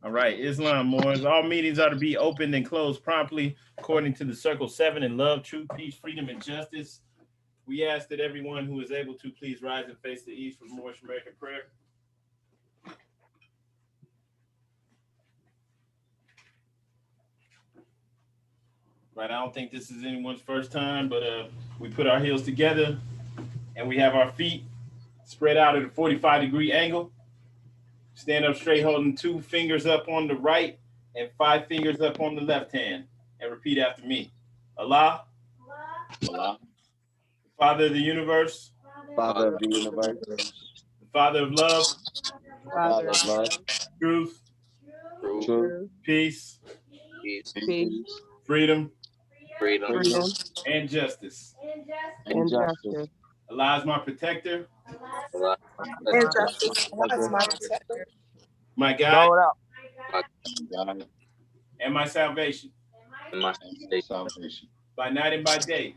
All right, Islam, Moors. All meetings are to be opened and closed promptly according to the Circle 7 in love, truth, peace, freedom, and justice. We ask that everyone who is able to please rise and face the east for Moorish American prayer. Right, I don't think this is anyone's first time, but we put our heels together and we have our feet spread out at a 45-degree angle. Stand up straight, holding 2 fingers up on the right and 5 fingers up on the left hand. And repeat after me. Allah, Allah, the Father of the universe, Father of the universe, the Father of love, Father of love, truth, truth, peace, peace, freedom, freedom, and justice. and justice. Allah is my protector, Allah, And justice. Allah is my protector. my God, my God, and my salvation, and my salvation, by night and by day,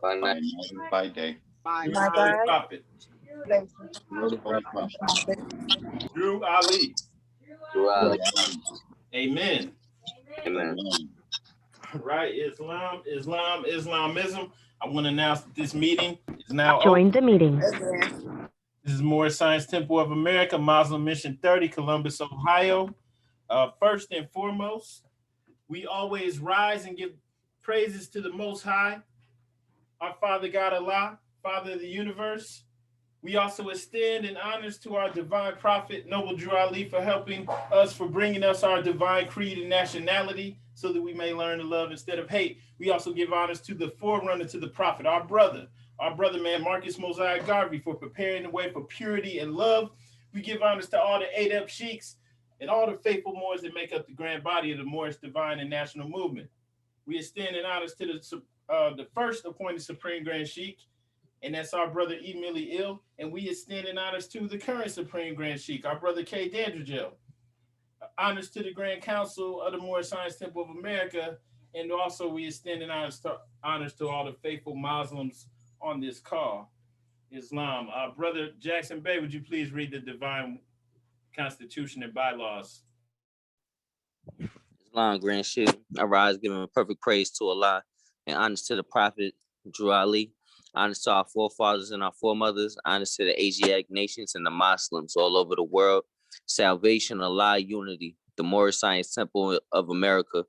by by night, night and by day, through My the Holy God. Prophet, through the Holy Prophet, through Ali. through Allah. Amen. Amen. Right, Islamism. I want to announce that this meeting is now Join the meeting. Amen. This is Moorish Science Temple of America, Moslem Mission 30, Columbus, Ohio. First and foremost, we always rise and give praises to the Most High, our Father God Allah, Father of the universe. We also extend in honors to our divine prophet, Noble Drew Ali, for helping us, for bringing us our divine creed and nationality so that we may learn to love instead of hate. We also give honors to the forerunner to the prophet, our brother man, Marcus Mosiah Garvey, for preparing the way for purity and love. We give honors to all the Adep sheiks and all the faithful Moors that make up the grand body of the Moorish divine and national movement. We extend in honors to the first appointed Supreme Grand Sheikh, and that's our brother Emily Ill. And we extend in honors to the current Supreme Grand Sheikh, our brother K. Dandrigel. Honors to the Grand Council of the Moorish Science Temple of America. And also we extend in honors to all the faithful Muslims on this call. Islam. Brother Jackson Bey, would you please read the divine constitution and bylaws? Islam, Grand Sheikh, arise, giving perfect praise to Allah, and honors to the Prophet Drew Ali, honors to our forefathers and our foremothers, honors to the Asiatic nations and the Muslims all over the world, salvation, Allah, unity, the Moorish Science Temple of America,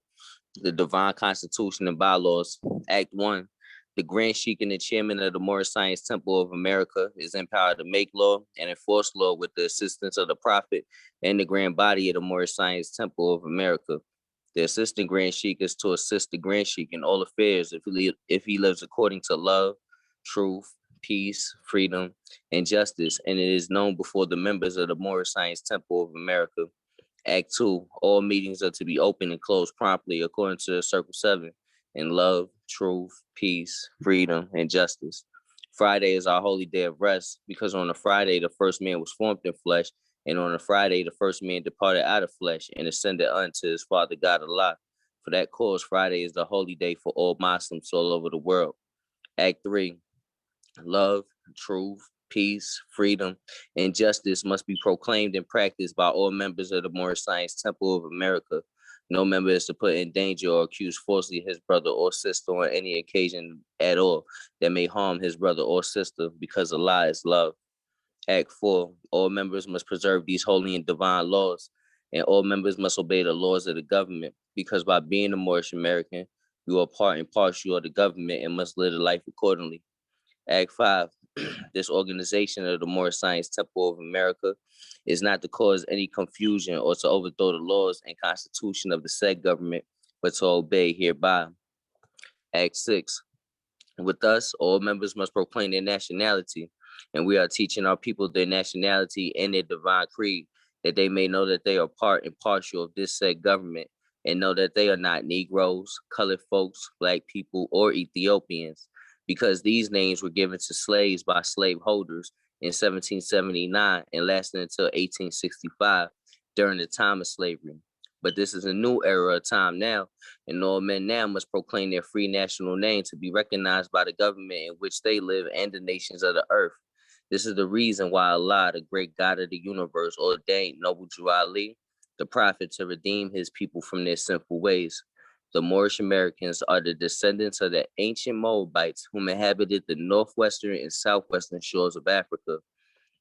the divine constitution and bylaws. Act 1. The Grand Sheikh and the chairman of the Moorish Science Temple of America is empowered to make law and enforce law with the assistance of the Prophet and the grand body of the Moorish Science Temple of America. The assistant Grand Sheikh is to assist the Grand Sheikh in all affairs if he lives according to love, truth, peace, freedom, and justice, and it is known before the members of the Moorish Science Temple of America. Act 2. All meetings are to be open and closed promptly according to the Circle 7 in love, truth, peace, freedom, and justice. Friday is our holy day of rest because on a Friday, the first man was formed in flesh, and on a Friday, the first man departed out of flesh and ascended unto his Father God Allah. For that cause, Friday is the holy day for all Muslims all over the world. Act 3. Love, truth, peace, freedom, and justice must be proclaimed and practiced by all members of the Moorish Science Temple of America. No member is to put in danger or accuse falsely his brother or sister on any occasion at all that may harm his brother or sister, because Allah is love. Act 4. All members must preserve these holy and divine laws, and all members must obey the laws of the government, because by being a Moorish American, you are part and parcel of the government and must live a life accordingly. Act 5. This organization of the Moorish Science Temple of America is not to cause any confusion or to overthrow the laws and constitution of the said government, but to obey hereby. Act 6. With us, all members must proclaim their nationality, and we are teaching our people their nationality and their divine creed, that they may know that they are part and partial of this said government, and know that they are not Negroes, colored folks, Black people, or Ethiopians, because these names were given to slaves by slaveholders in 1779 and lasted until 1865 during the time of slavery. But this is a new era of time now, and all men now must proclaim their free national name to be recognized by the government in which they live and the nations of the earth. This is the reason why Allah, the great God of the universe, ordained Noble Drew Ali, the prophet to redeem his people from their sinful ways. The Moorish Americans are the descendants of the ancient Moabites whom inhabited the northwestern and southwestern shores of Africa.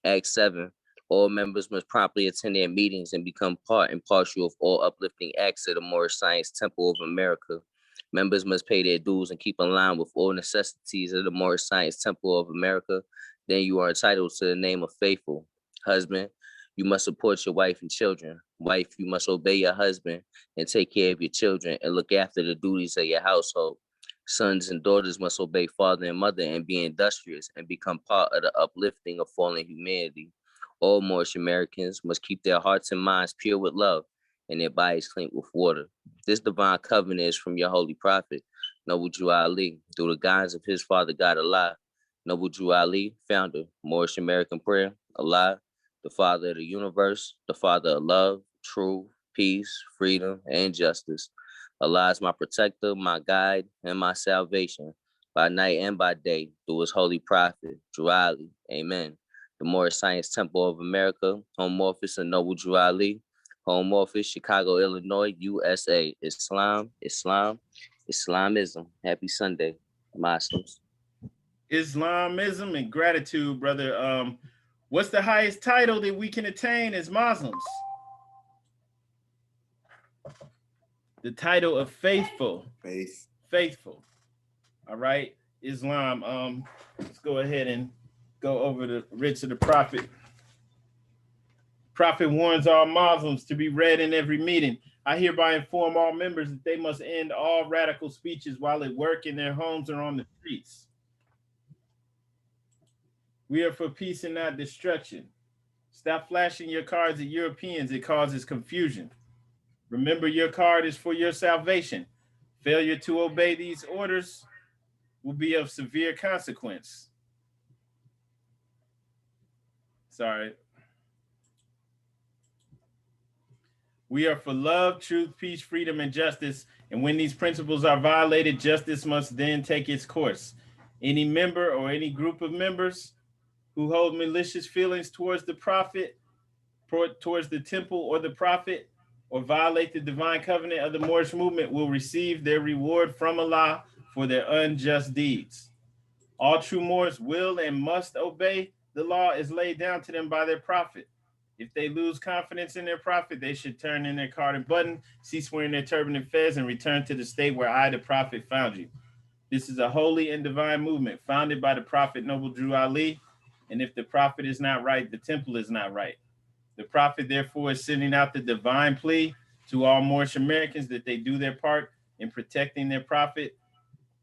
Acts 7. All members must promptly attend their meetings and become part and partial of all uplifting acts of the Moorish Science Temple of America. Members must pay their dues and keep in line with all necessities of the Moorish Science Temple of America. Then you are entitled to the name of faithful. Husband, you must support your wife and children. Wife, you must obey your husband and take care of your children and look after the duties of your household. Sons and daughters must obey father and mother and be industrious and become part of the uplifting of fallen humanity. All Moorish Americans must keep their hearts and minds pure with love and their bodies clean with water. This divine covenant is from your holy prophet, Noble Drew Ali, through the guidance of his father God Allah. Noble Drew Ali, founder, Moorish American Prayer, Allah, the Father of the universe, the Father of love, truth, peace, freedom, and justice. Allah is my protector, my guide, and my salvation, by night and by day, through his holy prophet, Drew Ali. Amen. The Moorish Science Temple of America, Home Office of Noble Drew Ali, Home Office, Chicago, Illinois, USA. Islam, Islam, Islamism. Happy Sunday, Muslims. Islamism and gratitude, brother. What's the highest title that we can attain as Muslims? The title of faithful. Faithful. All right. Islam. Let's go ahead and go over the writs of the prophet. Prophet warns all Muslims to be read in every meeting. I hereby inform all members that they must end all radical speeches while at work, in their homes, or on the streets. We are for peace and not destruction. Stop flashing your cards at Europeans. It causes confusion. Remember, your card is for your salvation. Failure to obey these orders will be of severe consequence. Sorry. We are for love, truth, peace, freedom, and justice. And when these principles are violated, justice must then take its course. Any member or any group of members who hold malicious feelings towards the prophet, towards the temple or the prophet, or violate the divine covenant of the Moorish movement will receive their reward from Allah for their unjust deeds. All true Moors will and must obey the law as laid down to them by their prophet. If they lose confidence in their prophet, they should turn in their card and button, cease wearing their turban and fez, and return to the state where I, the prophet, found you. This is a holy and divine movement founded by the prophet Noble Drew Ali. And if the prophet is not right, the temple is not right. The prophet, therefore, is sending out the divine plea to all Moorish Americans that they do their part in protecting their prophet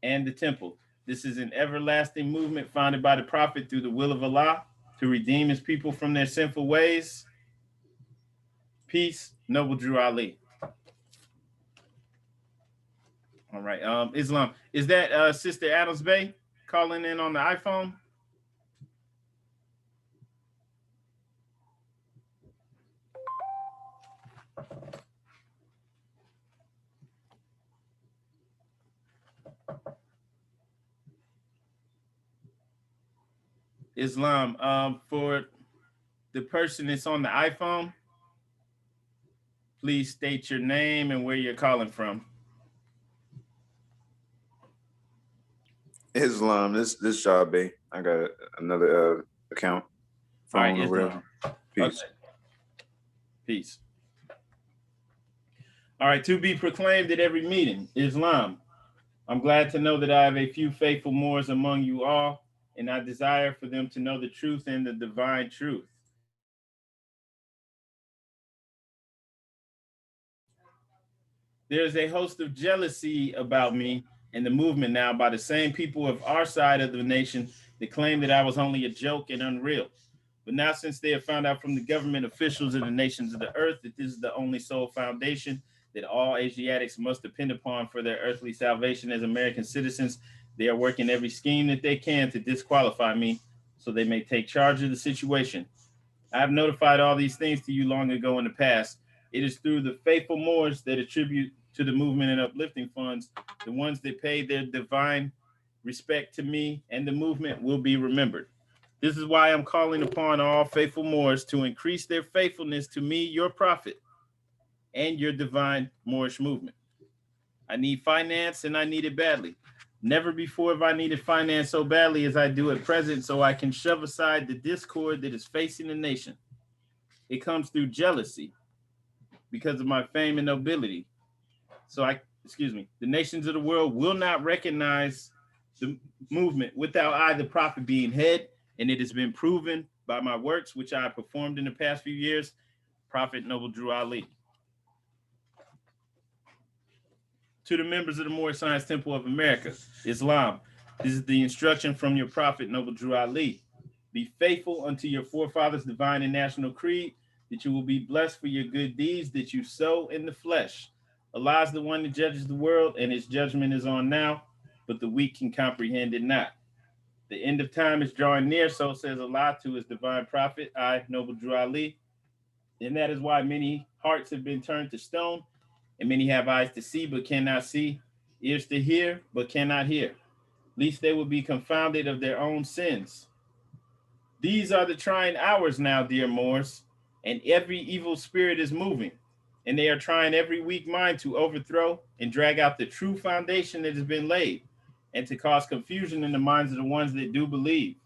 and the temple. This is an everlasting movement founded by the prophet through the will of Allah to redeem his people from their sinful ways. Peace, Noble Drew Ali. All right, Islam. Is that Sister Adams Bay calling in on the iPhone? Islam, for the person that's on the iPhone, please state your name and where you're calling from. Islam, this Shabe. I got another account. All right, Phone or whatever. Peace. Okay. Peace. All right, to be proclaimed at every meeting, Islam. I'm glad to know that I have a few faithful Moors among you all, and I desire for them to know the truth and the divine truth. There's a host of jealousy about me and the movement now by the same people of our side of the nation that claim that I was only a joke and unreal. But now, since they have found out from the government officials of the nations of the earth that this is the only sole foundation that all Asiatics must depend upon for their earthly salvation as American citizens, they are working every scheme that they can to disqualify me so they may take charge of the situation. I have notified all these things to you long ago in the past. It is through the faithful Moors that attribute to the movement and uplifting funds, the ones that pay their divine respect to me and the movement will be remembered. This is why I'm calling upon all faithful Moors to increase their faithfulness to me, your prophet. and your divine Moorish movement. I need finance and I need it badly. Never before have I needed finance so badly as I do at present, so I can shove aside the discord that is facing the nation. It comes through jealousy because of my fame and nobility. So the nations of the world will not recognize the movement without I, the prophet, being head, and it has been proven by my works, which I performed in the past few years. Prophet Noble Drew Ali. To the members of the Moorish Science Temple of America, Islam, this is the instruction from your prophet Noble Drew Ali. Be faithful unto your forefathers' divine and national creed, that you will be blessed for your good deeds that you sow in the flesh. Allah is the one that judges the world, and his judgment is on now, but the weak can comprehend it not. The end of time is drawing near, so says Allah to his divine prophet, I, Noble Drew Ali. And that is why many hearts have been turned to stone, and many have eyes to see but cannot see, ears to hear but cannot hear, lest they will be confounded of their own sins. These are the trying hours now, dear Moors, and every evil spirit is moving, and they are trying every weak mind to overthrow and drag out the true foundation that has been laid, and to cause confusion in the minds of the ones that do believe.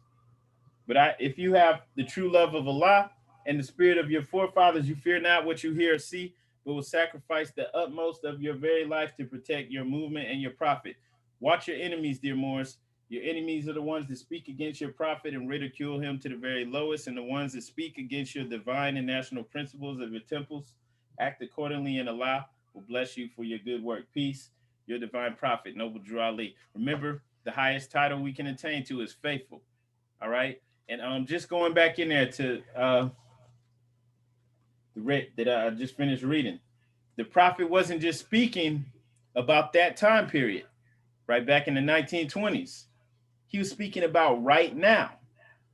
But if you have the true love of Allah and the spirit of your forefathers, you fear not what you hear or see, but will sacrifice the utmost of your very life to protect your movement and your prophet. Watch your enemies, dear Moors. Your enemies are the ones that speak against your prophet and ridicule him to the very lowest, and the ones that speak against your divine and national principles of your temples. Act accordingly, and Allah will bless you for your good work. Peace, your divine prophet, Noble Drew Ali. Remember, the highest title we can attain to is faithful. All right? And just going back in there to that I just finished reading. The prophet wasn't just speaking about that time period, right back in the 1920s. He was speaking about right now,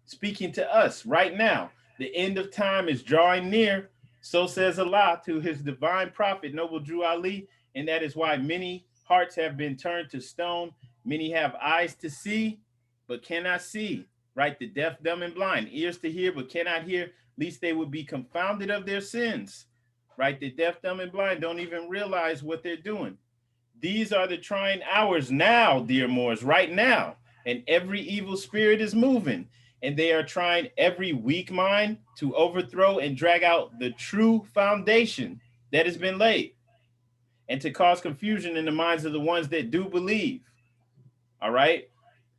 speaking to us right now. The end of time is drawing near, so says Allah to his divine prophet, Noble Drew Ali, and that is why many hearts have been turned to stone. Many have eyes to see, but cannot see, right? The deaf, dumb, and blind, ears to hear, but cannot hear, lest they would be confounded of their sins, right? The deaf, dumb, and blind don't even realize what they're doing. These are the trying hours now, dear Moors, right now. And every evil spirit is moving, and they are trying every weak mind to overthrow and drag out the true foundation that has been laid, and to cause confusion in the minds of the ones that do believe. All right?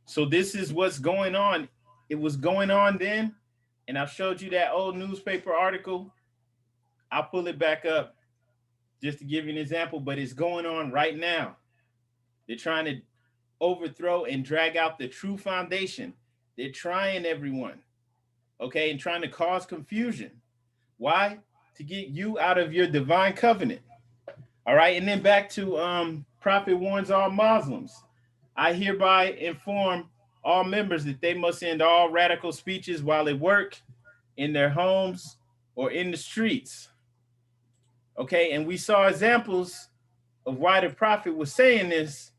So this is what's going on. It was going on then, and I showed you that old newspaper article. I'll pull it back up just to give you an example, but it's going on right now. They're trying to overthrow and drag out the true foundation. They're trying everyone, okay, and trying to cause confusion. Why? To get you out of your divine covenant. All right, and then back to Prophet warns all Muslims. I hereby inform all members that they must end all radical speeches while at work, in their homes, or in the streets. Okay, and we saw examples of why the prophet was saying this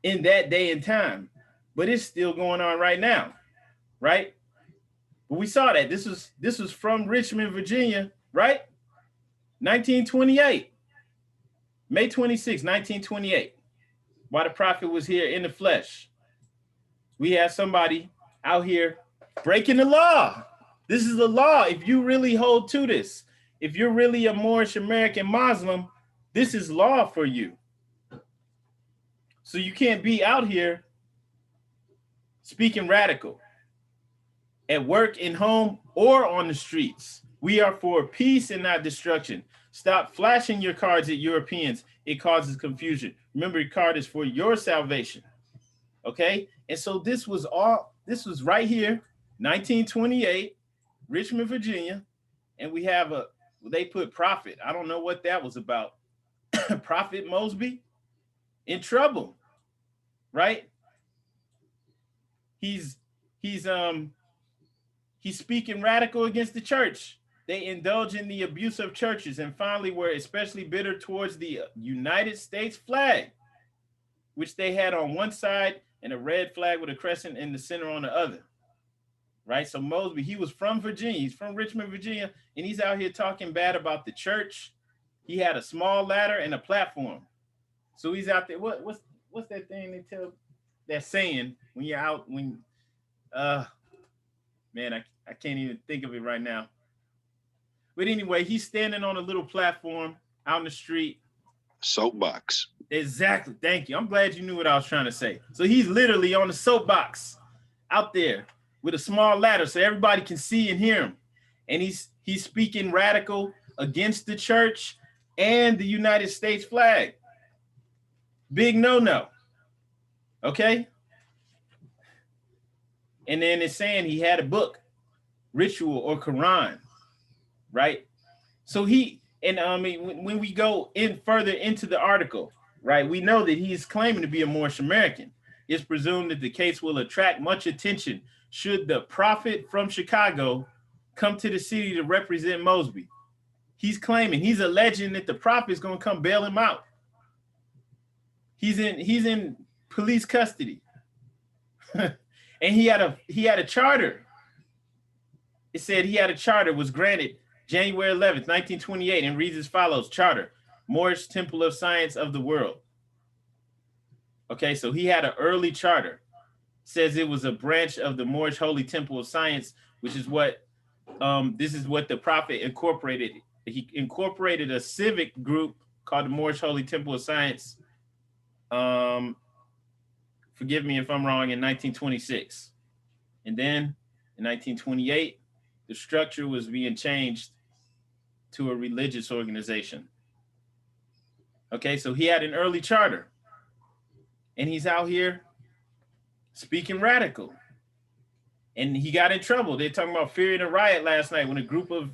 in that day and time, but it's still going on right now, right? But we saw that this was from Richmond, Virginia, right? 1928, May 26, 1928, while the prophet was here in the flesh. We have somebody out here breaking the law. This is the law. If you really hold to this, if you're really a Moorish American Muslim, this is law for you. So you can't be out here speaking radical at work, in home, or on the streets. We are for peace and not destruction. Stop flashing your cards at Europeans. It causes confusion. Remember, your card is for your salvation. Okay? And so this was right here, 1928, Richmond, Virginia. And we have they put prophet. I don't know what that was about. Prophet Mosby in trouble, right? He's speaking radical against the church. They indulge in the abuse of churches, and finally were especially bitter towards the United States flag, which they had on one side and a red flag with a crescent in the center on the other. Right? So Mosby, he was from Virginia. He's from Richmond, Virginia, and he's out here talking bad about the church. He had a small ladder and a platform. So he's out there. What's that thing they tell, that saying when you're out, when man, I can't even think of it right now. But anyway, he's standing on a little platform out in the street. Soapbox. Exactly. Thank you. I'm glad you knew what I was trying to say. So he's literally on the soapbox out there with a small ladder so everybody can see and hear him. And he's speaking radical against the church and the United States flag. Big no-no. Okay? And then it's saying he had a book, ritual or Quran, right? So when we go in further into the article, right, we know that he is claiming to be a Moorish American. It's presumed that the case will attract much attention should the prophet from Chicago come to the city to represent Mosby. He's alleging that the prophet is going to come bail him out. He's in police custody. And he had a charter. It said he had a charter, was granted January 11th, 1928, and reads as follows: Charter, Moorish Temple of Science of the World. Okay, so he had an early charter. Says it was a branch of the Moorish Holy Temple of Science, which is what this is what the prophet incorporated. He incorporated a civic group called the Moorish Holy Temple of Science. Forgive me if I'm wrong, in 1926. And then in 1928, the structure was being changed to a religious organization. Okay, so he had an early charter. And he's out here speaking radical. And he got in trouble. They're talking about fearing a riot last night when a group of,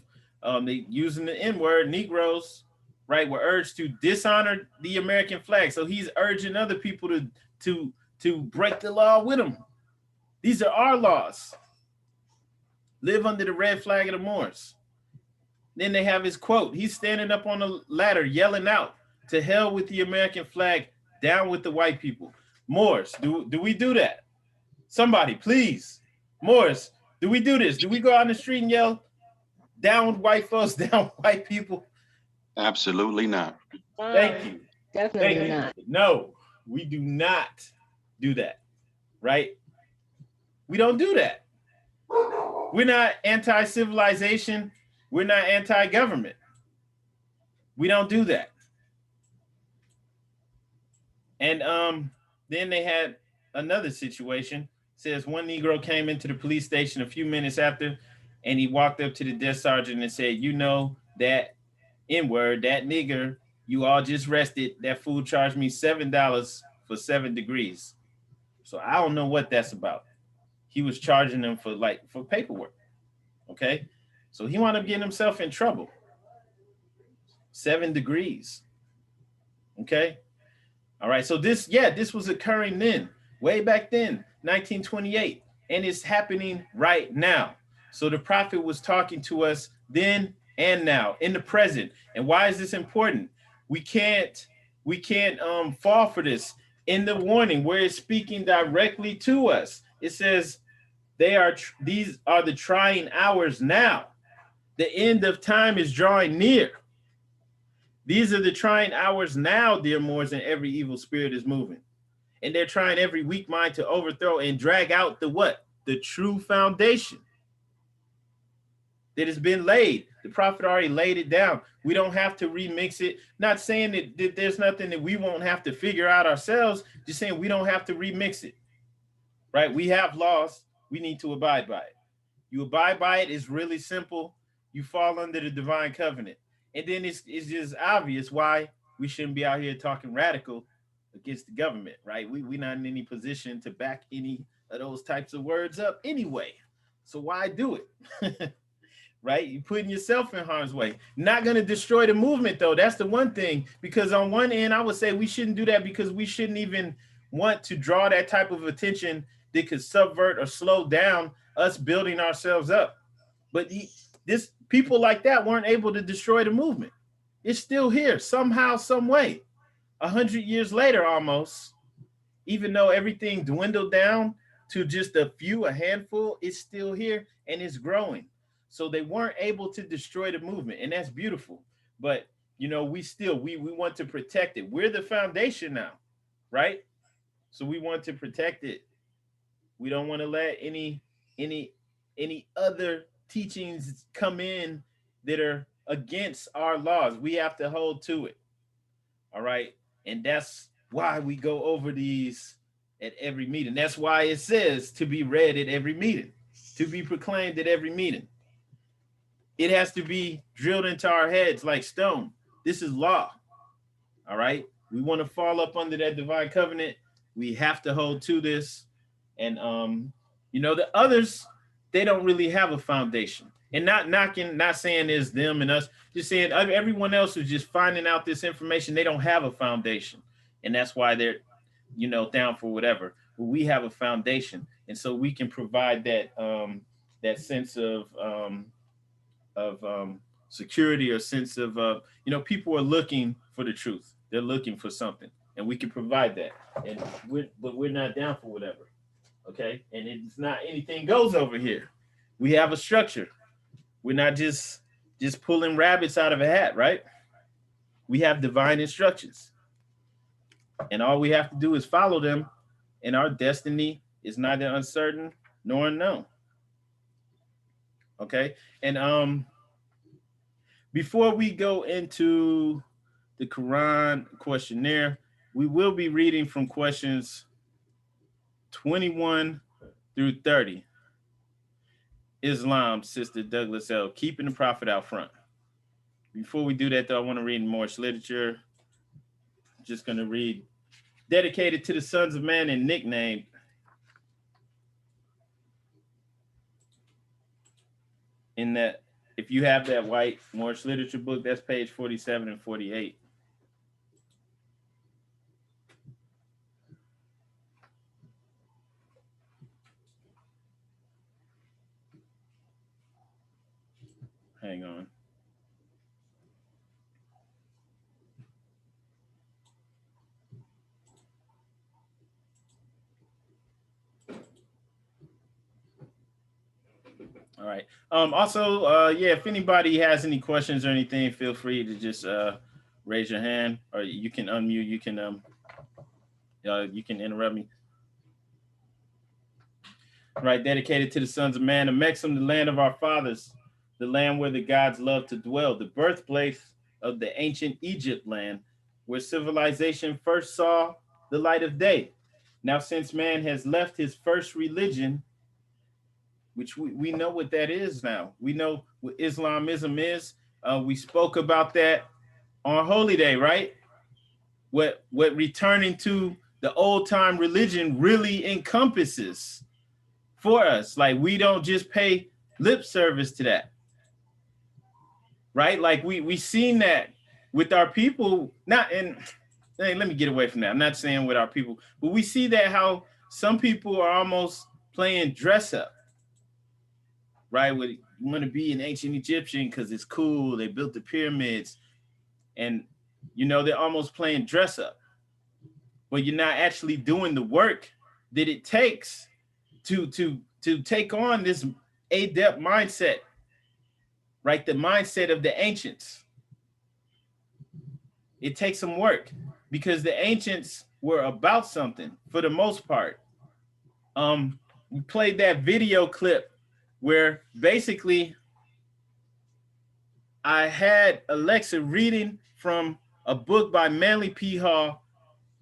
they using the N-word, Negroes, right, were urged to dishonor the American flag. So he's urging other people to break the law with him. These are our laws. Live under the red flag of the Moors. Then they have his quote. He's standing up on the ladder yelling out, "To hell with the American flag, down with the white people." Moors, do we do that? Somebody, please. Moors, do we do this? Do we go out in the street and yell, "Down with white folks, down with white people"? Absolutely not. Thank you. Definitely not. No, we do not do that, right? We don't do that. We're not anti-civilization. We're not anti-government. We don't do that. And then they had another situation. It says one Negro came into the police station a few minutes after, and he walked up to the desk sergeant and said, "You know that N-word, that nigger you all just arrested, that fool charged me $7 for 7 degrees." So I don't know what that's about. He was charging them for paperwork. Okay. So he wound up getting himself in trouble. 7 degrees. Okay. All right. So this was occurring then, way back then, 1928, and it's happening right now. So the prophet was talking to us then and now in the present. And why is this important? We can't fall for this. In the warning where it's speaking directly to us, it says these are the trying hours now. The end of time is drawing near. These are the trying hours now, dear Moors, and every evil spirit is moving. And they're trying every weak mind to overthrow and drag out the what? The true foundation that has been laid. The prophet already laid it down. We don't have to remix it. Not saying that there's nothing that we won't have to figure out ourselves, just saying we don't have to remix it, right? We have laws. We need to abide by it. You abide by it. It's really simple. You fall under the divine covenant. And then it's just obvious why we shouldn't be out here talking radical against the government, right? We're not in any position to back any of those types of words up anyway. So why do it? Right? You're putting yourself in harm's way. Not going to destroy the movement, though. That's the one thing. Because on one end, I would say we shouldn't do that because we shouldn't even want to draw that type of attention that could subvert or slow down us building ourselves up. But people like that weren't able to destroy the movement. It's still here somehow, some way. 100 years later, almost, even though everything dwindled down to just a handful, it's still here and it's growing. So they weren't able to destroy the movement, and that's beautiful. But you know, we want to protect it. We're the foundation now, right? So we want to protect it. We don't want to let any other teachings come in that are against our laws. We have to hold to it. All right. And that's why we go over these at every meeting. That's why it says to be read at every meeting, to be proclaimed at every meeting. It has to be drilled into our heads like stone. This is law. All right. We want to fall up under that divine covenant. We have to hold to this. And you know, the others, they don't really have a foundation. And not knocking, not saying it's them and us, just saying everyone else who's just finding out this information, they don't have a foundation. And that's why they're, you know, down for whatever. But we have a foundation. And so we can provide that that sense of security, or sense of, you know, people are looking for the truth. They're looking for something, and we can provide that. And we're not down for whatever. Okay. And it's not anything goes over here. We have a structure. We're not just pulling rabbits out of a hat, right? We have divine instructions. And all we have to do is follow them. And our destiny is neither uncertain nor unknown. Okay. And before we go into the Koran questionnaire, we will be reading from questions 21 through 30. Islam, Sister Douglas L. Keeping the Prophet out front. Before we do that, though, I want to read Moorish Literature. Just going to read dedicated to the sons of man and nicknamed. In that, if you have that white Moorish Literature book, that's page 47 and 48. Hang on. All right. Also, yeah, if anybody has any questions or anything, feel free to just raise your hand, or you can unmute. You can interrupt me. All right. Dedicated to the sons of man, Amexem, the land of our fathers, the land where the gods love to dwell, the birthplace of the ancient Egypt land, where civilization first saw the light of day. Now, since man has left his first religion, which we know what that is now. We know what Islamism is. We spoke about that on Holy Day, right? What returning to the old time religion really encompasses for us. Like, we don't just pay lip service to that, right? Like we seen that with our people, hey, let me get away from that. I'm not saying with our people, but we see that how some people are almost playing dress up. Right, you want to be an ancient Egyptian because it's cool. They built the pyramids, and you know they're almost playing dress up. But you're not actually doing the work that it takes to take on this adept mindset, right? The mindset of the ancients. It takes some work because the ancients were about something for the most part. We played that video clip where basically I had Alexa reading from a book by Manly P. Hall,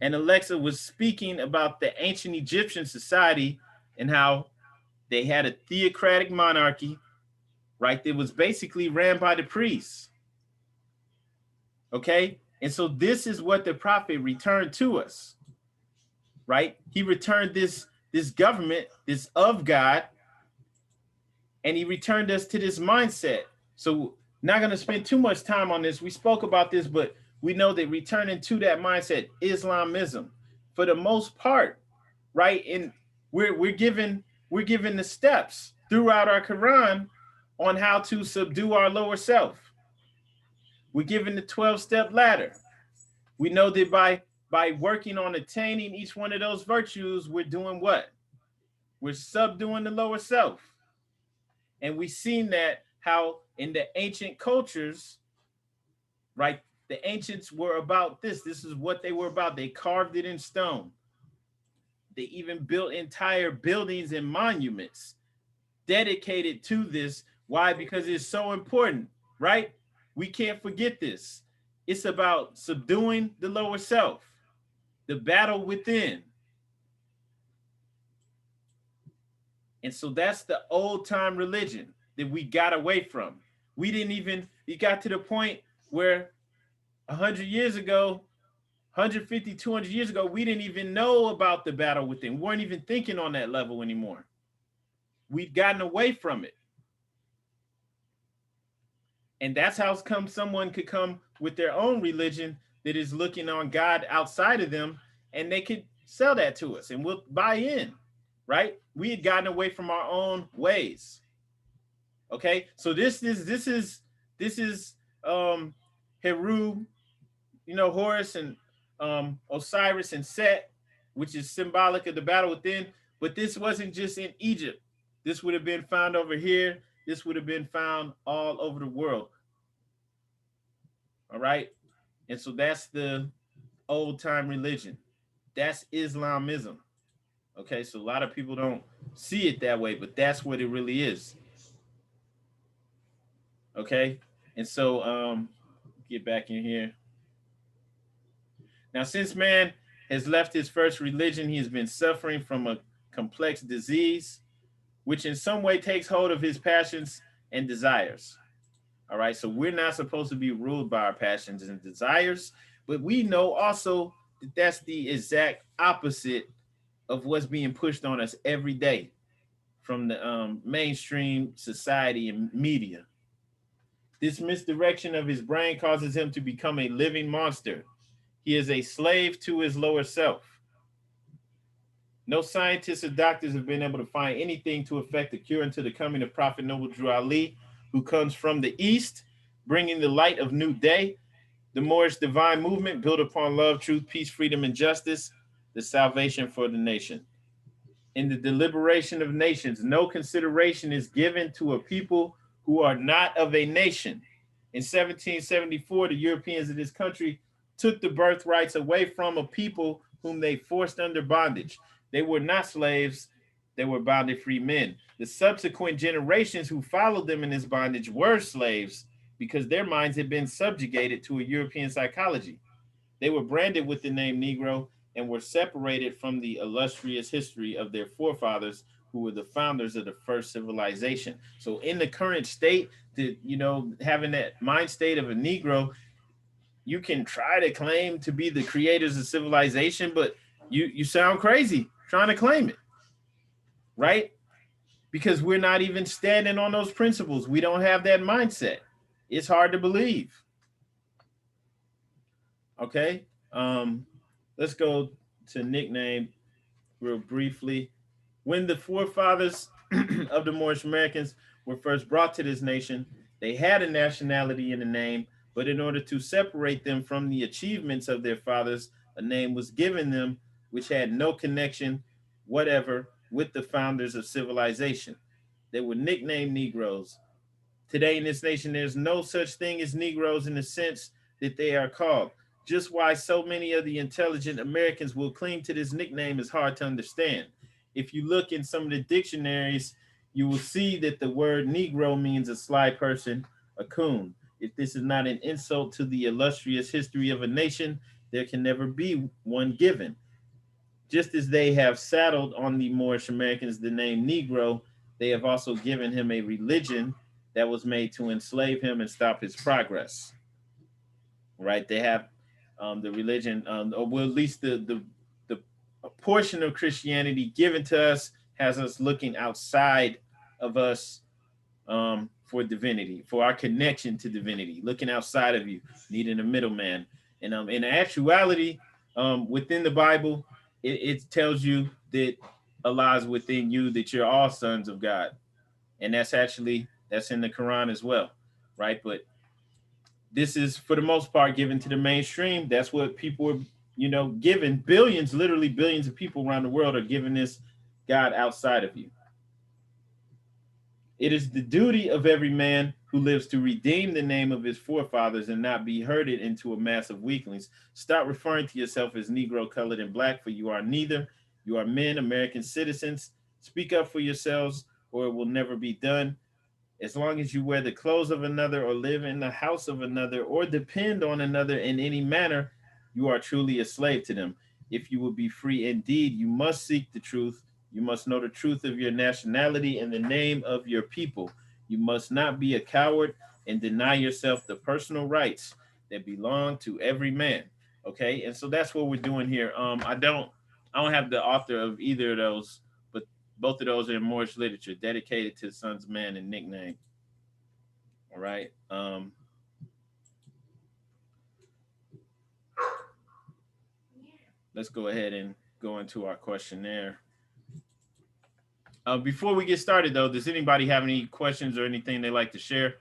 and Alexa was speaking about the ancient Egyptian society and how they had a theocratic monarchy, right? That was basically ran by the priests. Okay? And so this is what the prophet returned to us, right? He returned this government, this of God, and he returned us to this mindset. So not going to spend too much time on this. We spoke about this, but we know that returning to that mindset, Islamism, for the most part, right? And we're given the steps throughout our Quran on how to subdue our lower self. We're given the 12-step ladder. We know that by working on attaining each one of those virtues, we're doing what? We're subduing the lower self. And we've seen that how in the ancient cultures, right, The ancients were about this. This is what they were about. They carved it in stone. They even built entire buildings and monuments dedicated to this. Why? Because it's so important, right? We can't forget this. It's about subduing the lower self, the battle within. And so that's the old time religion that we got away from. We didn't even, it got to the point where 100 years ago, 150, 200 years ago, we didn't even know about the battle within. We weren't even thinking on that level anymore. We'd gotten away from it. And that's how come someone could come with their own religion that is looking on God outside of them, and they could sell that to us and we'll buy in, right? We had gotten away from our own ways. Okay, so this is Heru, Horus and Osiris and Set, which is symbolic of the battle within. But this wasn't just in Egypt. This would have been found over here. This would have been found all over the world. All right. And so that's the old time religion. That's Islamism. Okay. So a lot of people don't see it that way, but that's what it really is. Okay. And so get back in here. Now, since man has left his first religion, he has been suffering from a complex disease, which in some way takes hold of his passions and desires. All right, so we're not supposed to be ruled by our passions and desires, but we know also that that's the exact opposite of what's being pushed on us every day from the mainstream society and media. This misdirection of his brain causes him to become a living monster. He is a slave to his lower self. No scientists or doctors have been able to find anything to affect the cure until the coming of Prophet Noble Drew Ali, who comes from the East, bringing the light of new day. The Moorish divine movement built upon love, truth, peace, freedom, and justice, the salvation for the nation. In the deliberation of nations, no consideration is given to a people who are not of a nation. In 1774, the Europeans of this country took the birthrights away from a people whom they forced under bondage. They were not slaves, they were bonded free men. The subsequent generations who followed them in this bondage were slaves because their minds had been subjugated to a European psychology. They were branded with the name Negro and were separated from the illustrious history of their forefathers who were the founders of the first civilization. So in the current state, having that mind state of a Negro, you can try to claim to be the creators of civilization, but you sound crazy trying to claim it, right? Because we're not even standing on those principles. We don't have that mindset. It's hard to believe. Okay, let's go to nickname real briefly. When the forefathers of the Moorish Americans were first brought to this nation, they had a nationality in the name, but in order to separate them from the achievements of their fathers, a name was given them which had no connection whatever with the founders of civilization. They were nicknamed Negroes. Today in this nation, there's no such thing as Negroes in the sense that they are called. Just why so many of the intelligent Americans will cling to this nickname is hard to understand. If you look in some of the dictionaries, you will see that the word Negro means a sly person, a coon. If this is not an insult to the illustrious history of a nation, there can never be one given. Just as they have saddled on the Moorish Americans the name Negro, they have also given him a religion that was made to enslave him and stop his progress. Right? They have the religion, or well, at least the portion of Christianity given to us has us looking outside of us for divinity, for our connection to divinity, looking outside of you, needing a middleman. And in actuality, within the Bible, it tells you that Allah is within you, that you're all sons of God. And that's in the Quran as well, right? But this is, for the most part, given to the mainstream. That's what people are, given. Billions, literally billions of people around the world are given this God outside of you. It is the duty of every man who lives to redeem the name of his forefathers and not be herded into a mass of weaklings. Stop referring to yourself as Negro, colored, and black, for you are neither. You are men, American citizens. Speak up for yourselves, or it will never be done. As long as you wear the clothes of another, or live in the house of another, or depend on another in any manner, you are truly a slave to them. If you will be free indeed, you must seek the truth. You must know the truth of your nationality and the name of your people. You must not be a coward and deny yourself the personal rights that belong to every man. Okay, and so that's what we're doing here. I don't have the author of either of those, but both of those are in Moorish literature, dedicated to the sons of man and nickname. All right. Let's go ahead and go into our questionnaire. Before we get started, though, does anybody have any questions or anything they'd like to share?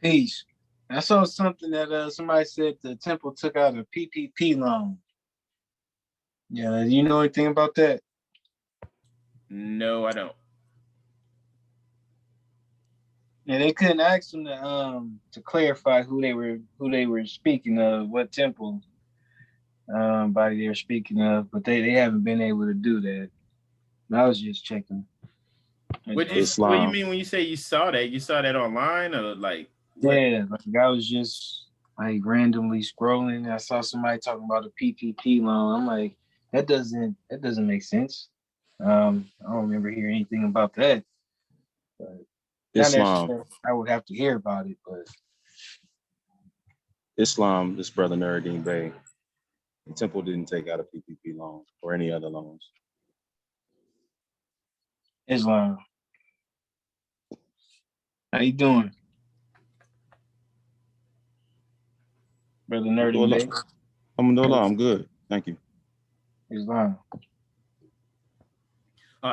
Peace. I saw something that somebody said the temple took out a PPP loan. Yeah, do you know anything about that? No, I don't. Yeah, they couldn't ask them to clarify who they were speaking of, what temple body they were speaking of, but they haven't been able to do that. I was just checking. What do you mean when you say you saw that? You saw that online, or like? What? Yeah, like I was just like randomly scrolling. I saw somebody talking about a PPP loan. I'm like, that doesn't make sense. I don't remember hearing anything about that. But Islam. I would have to hear about it, but Islam, this brother Nuruddin Bey, the temple didn't take out a PPP loan or any other loans. Islam. How you doing? Brother Nuruddin Bey? I'm good. Thank you. Islam.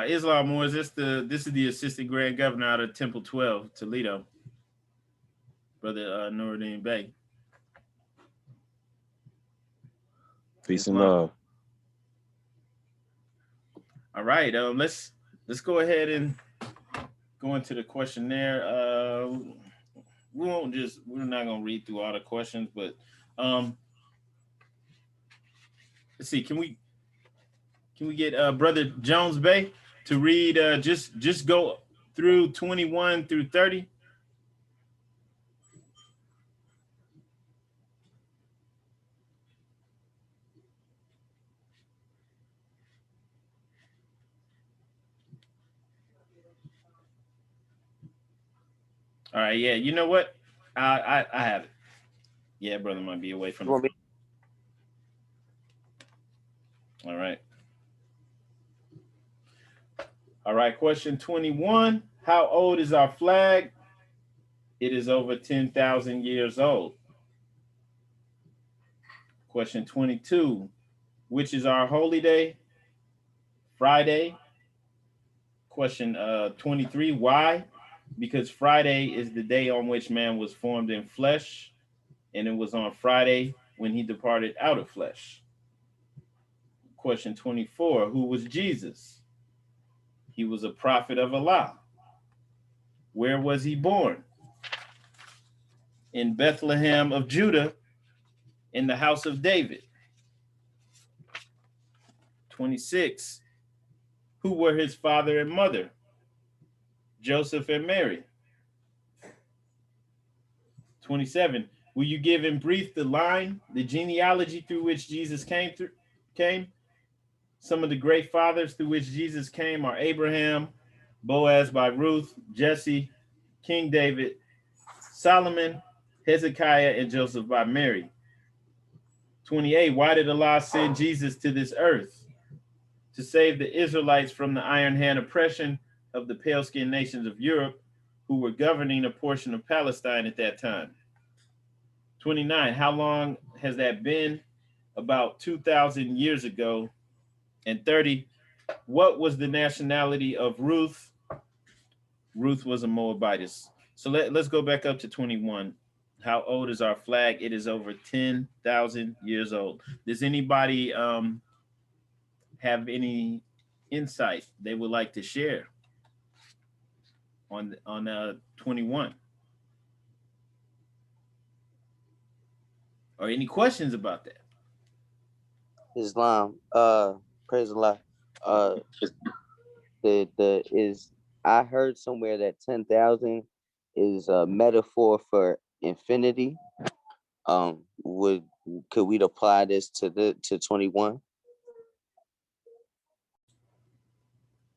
Islam Moore, this is the assistant grand governor out of Temple 12, Toledo. Brother Nuruddin Bey. Peace and love. All right, let's go ahead and go into the questionnaire. We're not gonna read through all the questions, but let's see. Can we get Brother Jones Bay to read just go through 21 through 30? All right, yeah. You know what? I have it. Yeah, brother might be away from the. All right. All right, question 21. How old is our flag? It is over 10,000 years old. Question 22. Which is our holy day? Friday. Question 23. Why? Because Friday is the day on which man was formed in flesh, and it was on Friday when he departed out of flesh. Question 24. Who was Jesus? He was a prophet of Allah. Where was he born? In Bethlehem of Judah, in the house of David. 26. Who were his father and mother? Joseph and Mary. 27. Will you give in brief the genealogy through which Jesus came? Some of the great fathers through which Jesus came are Abraham, Boaz by Ruth, Jesse, King David, Solomon, Hezekiah, and Joseph by Mary. 28. Why did Allah send Jesus to this earth? To save the Israelites from the iron hand oppression of the pale-skinned nations of Europe, who were governing a portion of Palestine at that time. 29. How long has that been? About 2,000 years ago. And 30. What was the nationality of Ruth? Ruth was a Moabitess. So let's go back up to 21. How old is our flag? It is over 10,000 years old. Does anybody have any insight they would like to share? on 21. Or any questions about that? Islam, praise Allah. I heard somewhere that 10,000 is a metaphor for infinity. Could we apply this to 21?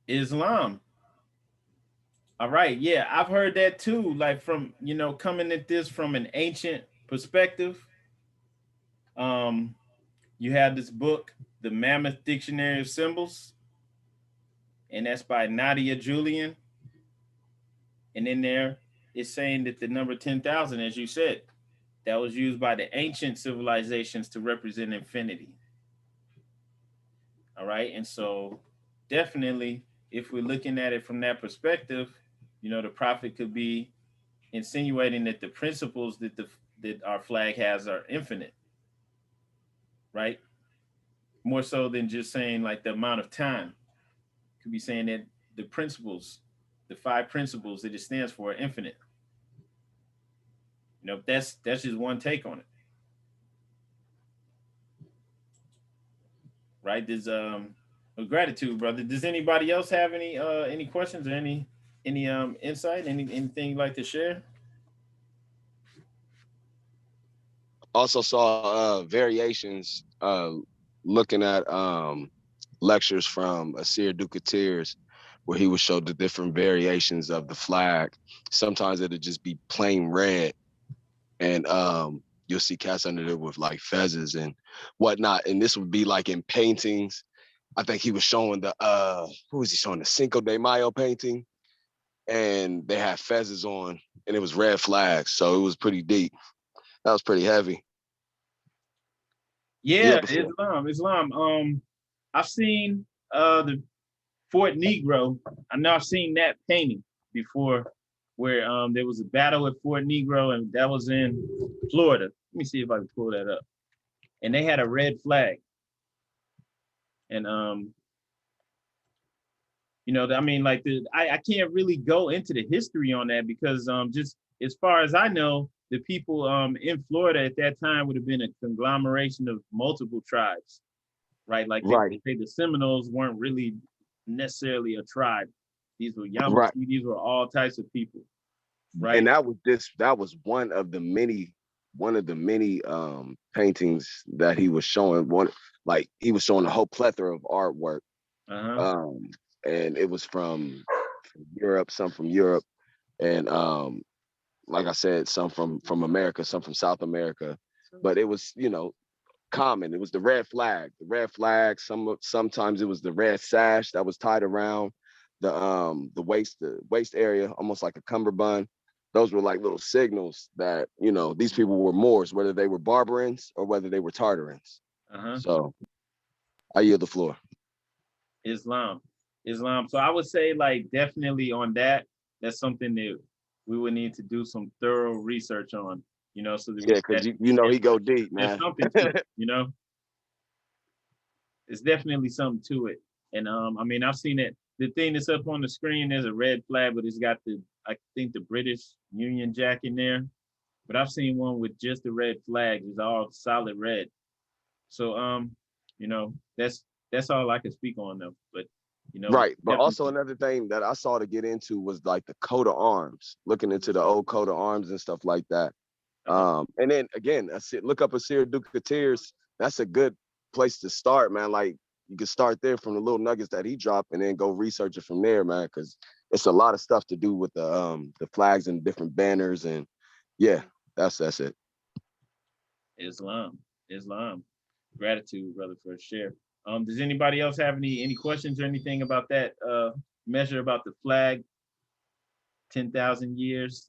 Islam. All right, yeah, I've heard that too. Like from, coming at this from an ancient perspective. You have this book, The Mammoth Dictionary of Symbols, and that's by Nadia Julian. And in there, it's saying that the number 10,000, as you said, that was used by the ancient civilizations to represent infinity. All right, and so definitely, if we're looking at it from that perspective, the prophet could be insinuating that the principles that our flag has are infinite, right? More so than just saying like the amount of time. Could be saying that the principles, the 5 principles that it stands for, are infinite. That's just one take on it, right? There's gratitude, brother. Does anybody else have any questions or any insight, anything you'd like to share? Also saw variations looking at lectures from Asir Dukatir's, where he would show the different variations of the flag. Sometimes it'd just be plain red, and you'll see cats under there with like fezzes and whatnot. And this would be like in paintings. I think he was showing the who was he showing, the Cinco de Mayo painting, and they had fezzes on, and it was red flags, so it was pretty deep. That was pretty heavy. Yeah, Islam. I've seen the Fort Negro. I know I've seen that painting before, where there was a battle at Fort Negro, and that was in Florida. Let me see if I can pull that up. And they had a red flag. And I can't really go into the history on that because just as far as I know, the people in Florida at that time would have been a conglomeration of multiple tribes, right? Like the Seminoles weren't really necessarily a tribe. These were Yamasee, right. These were all types of people, right? And that was one of the many paintings that he was showing. He was showing a whole plethora of artwork. And it was from Europe, some from Europe, and like I said, some from America, some from South America. But it was, common. It was the red flag. The red flag. Sometimes it was the red sash that was tied around the waist area, almost like a cummerbund. Those were like little signals that these people were Moors, whether they were Barbarians or whether they were Tartarians. So I yield the floor. Islam. So I would say like definitely on that. That's something that we would need to do some thorough research on. So that because he go deep, man. There's something to it, It's definitely something to it. And I've seen it. The thing that's up on the screen, there's a red flag, but it's got I think the British Union Jack in there. But I've seen one with just the red flag. It's all solid red. So that's all I can speak on though. But right. But also another thing that I saw to get into was like the coat of arms, looking into the old coat of arms and stuff like that. And then again, look up Asir Dukatir's. That's a good place to start, man. Like you can start there from the little nuggets that he dropped and then go research it from there, man, because it's a lot of stuff to do with the flags and different banners. And yeah, that's it. Islam. Gratitude, brother, for a share. Does anybody else have any questions or anything about that measure about the flag? 10,000 years.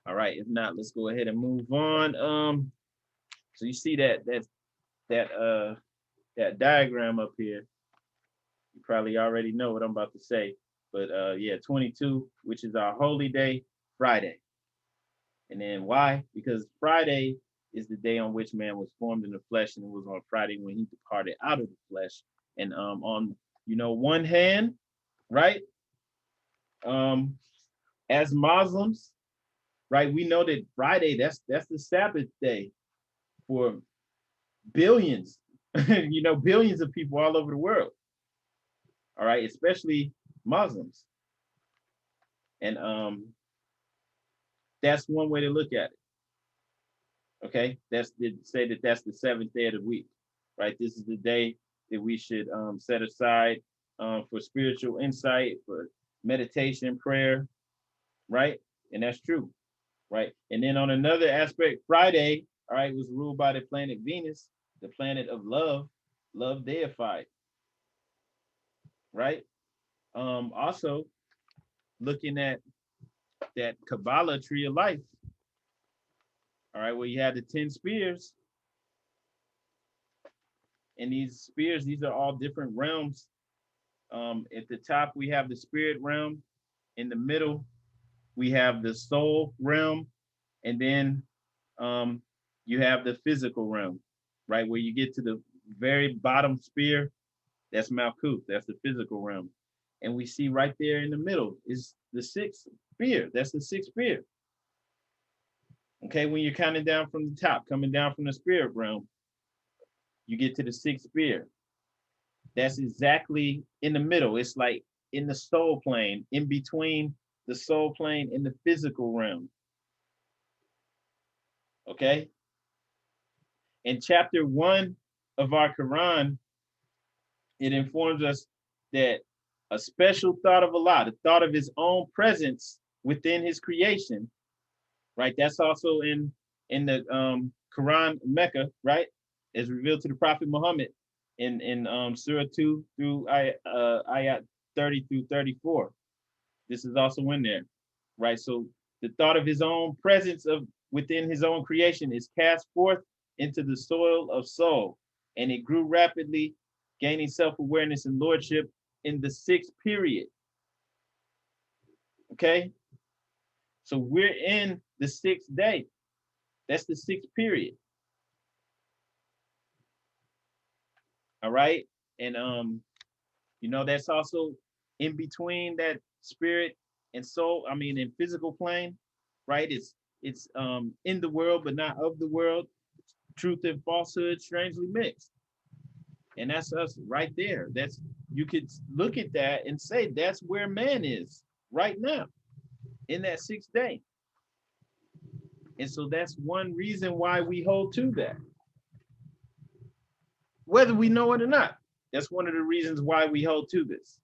All right, if not, let's go ahead and move on. So you see that diagram up here. You probably already know what I'm about to say, but 22, which is our holy day, Friday. And then why? Because Friday is the day on which man was formed in the flesh, and it was on Friday when he departed out of the flesh. And on one hand, right? As Muslims, right, we know that Friday, that's the Sabbath day for billions, billions of people all over the world. All right, especially Muslims. And that's one way to look at it. Okay, that's to say that that's the seventh day of the week, right? This is the day that we should set aside for spiritual insight, for meditation, prayer, right? And that's true, right? And then on another aspect, Friday, all right, was ruled by the planet Venus, the planet of love deified, right? Also, looking at that Kabbalah tree of life, all right, where you have the 10 spears. And these spears, these are all different realms. At the top, we have the spirit realm. In the middle, we have the soul realm. And then you have the physical realm, right? Where you get to the very bottom spear, that's Malkuth, that's the physical realm. And we see right there in the middle is the sixth spear, that's the sixth spear. Okay, when you're counting down from the top, coming down from the spirit realm, you get to the sixth spear. That's exactly in the middle. It's like in the soul plane, in between the soul plane and the physical realm. Okay? In chapter 1 of our Quran, it informs us that a special thought of Allah, the thought of his own presence within his creation, right? That's also in the Quran Mecca, right? As revealed to the Prophet Muhammad in Surah 2 through ayat 30 through 34. This is also in there, right? So the thought of his own presence of within his own creation is cast forth into the soil of soul, and it grew rapidly, gaining self-awareness and lordship in the sixth period. Okay, so we're in the sixth day. That's the sixth period. All right, and that's also in between that spirit and soul. I mean, in physical plane, right? It's in the world but not of the world. Truth and falsehood strangely mixed, and that's us right there. That's, you could look at that and say that's where man is right now in that sixth day. And so that's one reason why we hold to that, whether we know it or not. That's one of the reasons why we hold to this.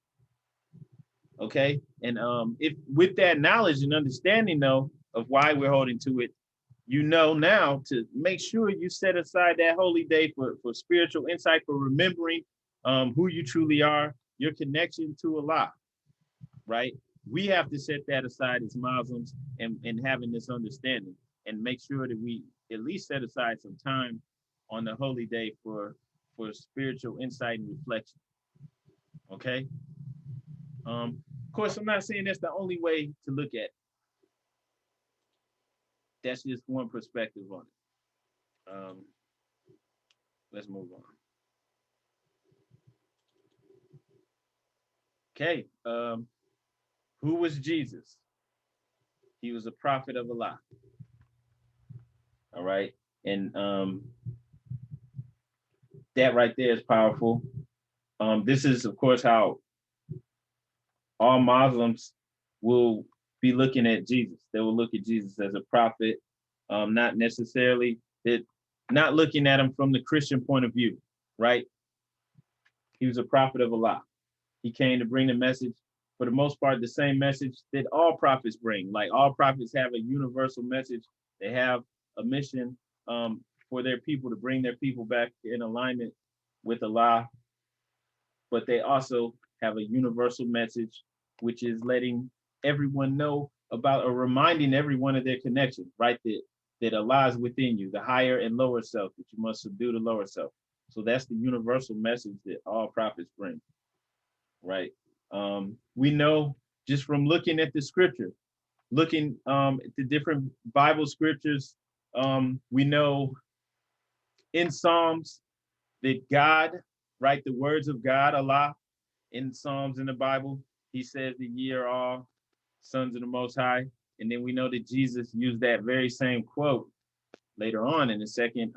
Okay, and if with that knowledge and understanding though of why we're holding to it, now to make sure you set aside that holy day for spiritual insight, for remembering who you truly are, your connection to Allah, right? We have to set that aside as Muslims and having this understanding, and make sure that we at least set aside some time on the holy day for spiritual insight and reflection. Okay. Of course, I'm not saying that's the only way to look at it. That's just one perspective on it. Let's move on. Okay. Who was Jesus? He was a prophet of Allah. All right. And that right there is powerful. This is, of course, how all Muslims will be looking at Jesus. They will look at Jesus as a prophet, not necessarily not looking at him from the Christian point of view, right? He was a prophet of Allah. He came to bring the message, for the most part, the same message that all prophets bring. Like, all prophets have a universal message. They have a mission for their people, to bring their people back in alignment with Allah. But they also have a universal message, which is letting everyone know about, or reminding everyone of their connection, right? That Allah is within you, the higher and lower self, that you must subdue the lower self. So that's the universal message that all prophets bring, right? We know just from looking at the scripture, looking at the different Bible scriptures, we know in Psalms that God, right, the words of God, Allah, in Psalms in the Bible, he says that ye are all sons of the Most High. And then we know that Jesus used that very same quote later on in the second,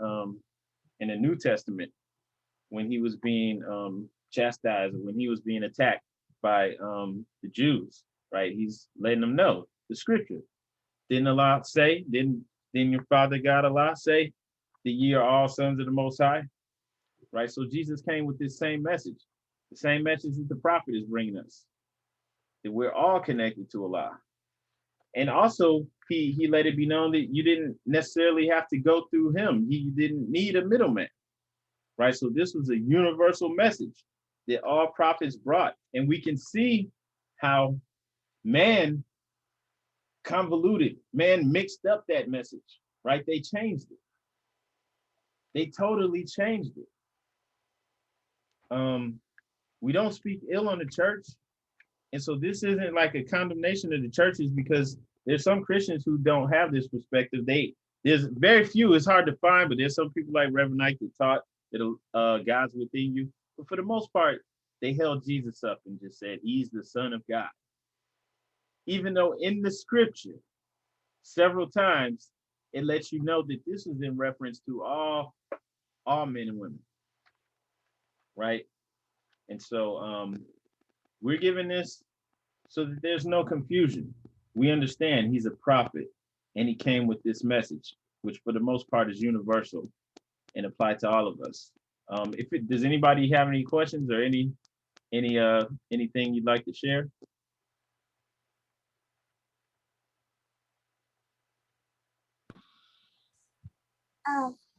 in the New Testament, when he was being chastised, when he was being attacked by the Jews, right? He's letting them know the scripture. Didn't Allah say, didn't your father God Allah say that ye are all sons of the Most High, right? So Jesus came with this same message, the same message that the prophet is bringing us, that we're all connected to Allah. And also, he let it be known that you didn't necessarily have to go through him. You didn't need a middleman, right? So this was a universal message that all prophets brought. And we can see how man convoluted, man mixed up that message, right? They changed it. They totally changed it. We don't speak ill on the church. And so this isn't like a condemnation of the churches, because there's some Christians who don't have this perspective. There's very few, it's hard to find, but there's some people like Reverend Ike that taught that God's within you. But for the most part, they held Jesus up and just said, he's the Son of God. Even though in the scripture, several times, it lets you know that this is in reference to all men and women, right? And so we're giving this so that there's no confusion. We understand he's a prophet and he came with this message, which for the most part is universal and applied to all of us. Does anybody have any questions or anything you'd like to share?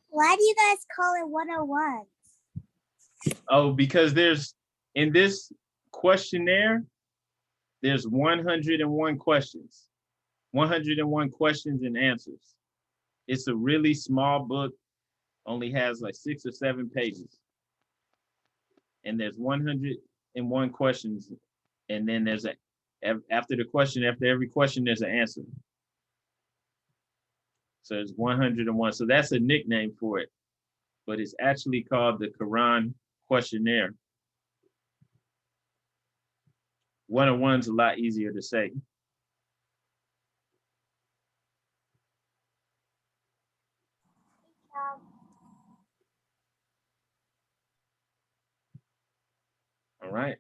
Why do you guys call it 101? Oh, because in this questionnaire, there's 101 questions, 101 questions and answers. It's a really small book, only has like 6 or 7 pages. And there's 101 questions. And then after every question, there's an answer. So it's 101. So that's a nickname for it, but it's actually called the Koran Questionnaire. 101's a lot easier to say. All right.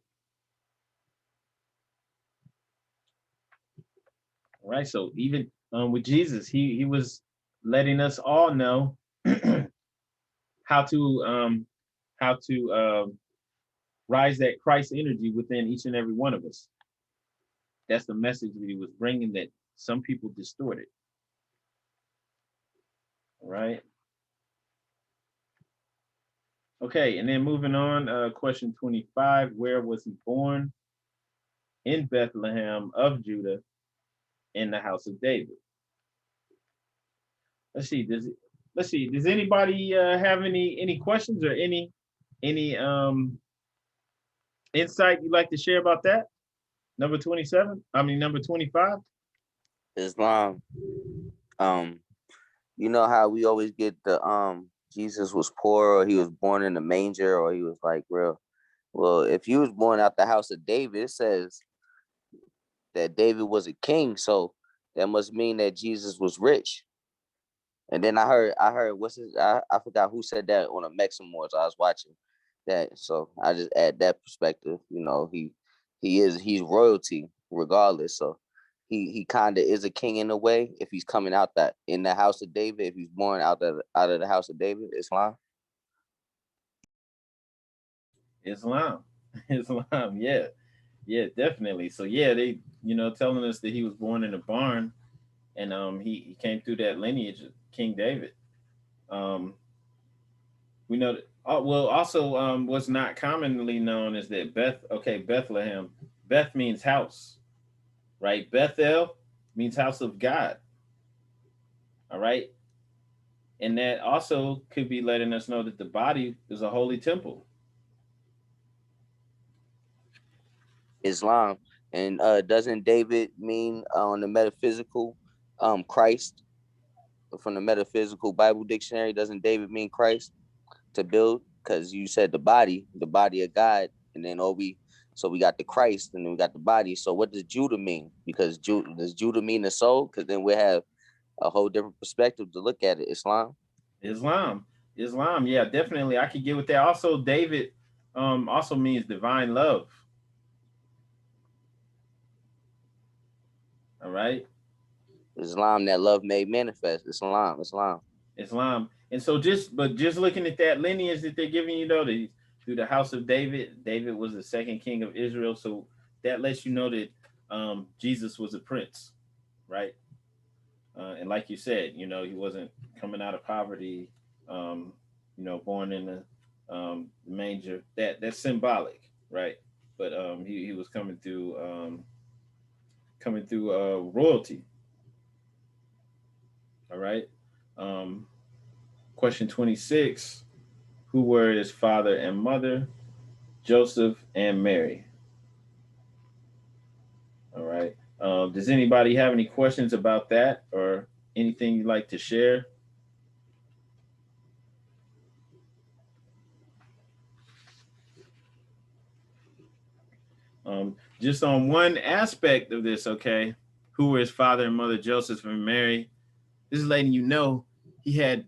All right. So even with Jesus, he was letting us all know how to rise that Christ energy within each and every one of us. That's the message that he was bringing that some people distorted. All right. Okay, and then moving on, question 25, where was he born? In Bethlehem of Judah, in the house of David. Let's see, does anybody have any questions or any insight you'd like to share about that? Number 25? Islam. You know how we always get the Jesus was poor, or he was born in a manger, or he was like real. Well, if he was born out the house of David, it says that David was a king, so that must mean that Jesus was rich. And then I heard I forgot who said that on a Mexican Wars. I was watching that, so I just add that perspective. You know, he's royalty regardless. So he kind of is a king in a way if he's coming out that in the house of David. If he's born out of the house of David, Islam. Islam, yeah, definitely. So yeah, they telling us that he was born in a barn, and he came through that lineage of King David. We know that. Well, also what's not commonly known is that Bethlehem. Beth means house, right? Bethel means house of God. All right, and that also could be letting us know that the body is a holy temple. Islam. And doesn't David mean on the metaphysical Christ? From the metaphysical Bible dictionary, doesn't David mean Christ to build? Because you said the body of God, and then So we got the Christ and then we got the body. So what does Judah mean? Because does Judah mean the soul? Because then we have a whole different perspective to look at it. Islam. Yeah, definitely. I could get with that. Also, David also means divine love. All right. Islam, that love made manifest. Islam. And so just looking at that lineage that they're giving you, though, through the house of David, David was the second king of Israel. So that lets you know that Jesus was a prince, right? And like you said, he wasn't coming out of poverty, born in the manger. That's symbolic, right? But he was coming through royalty. All right. Question 26. Who were his father and mother? Joseph and Mary. All right. Does anybody have any questions about that or anything you'd like to share? Just on one aspect of this, okay, who were his father and mother, Joseph and Mary? This is letting you know he had,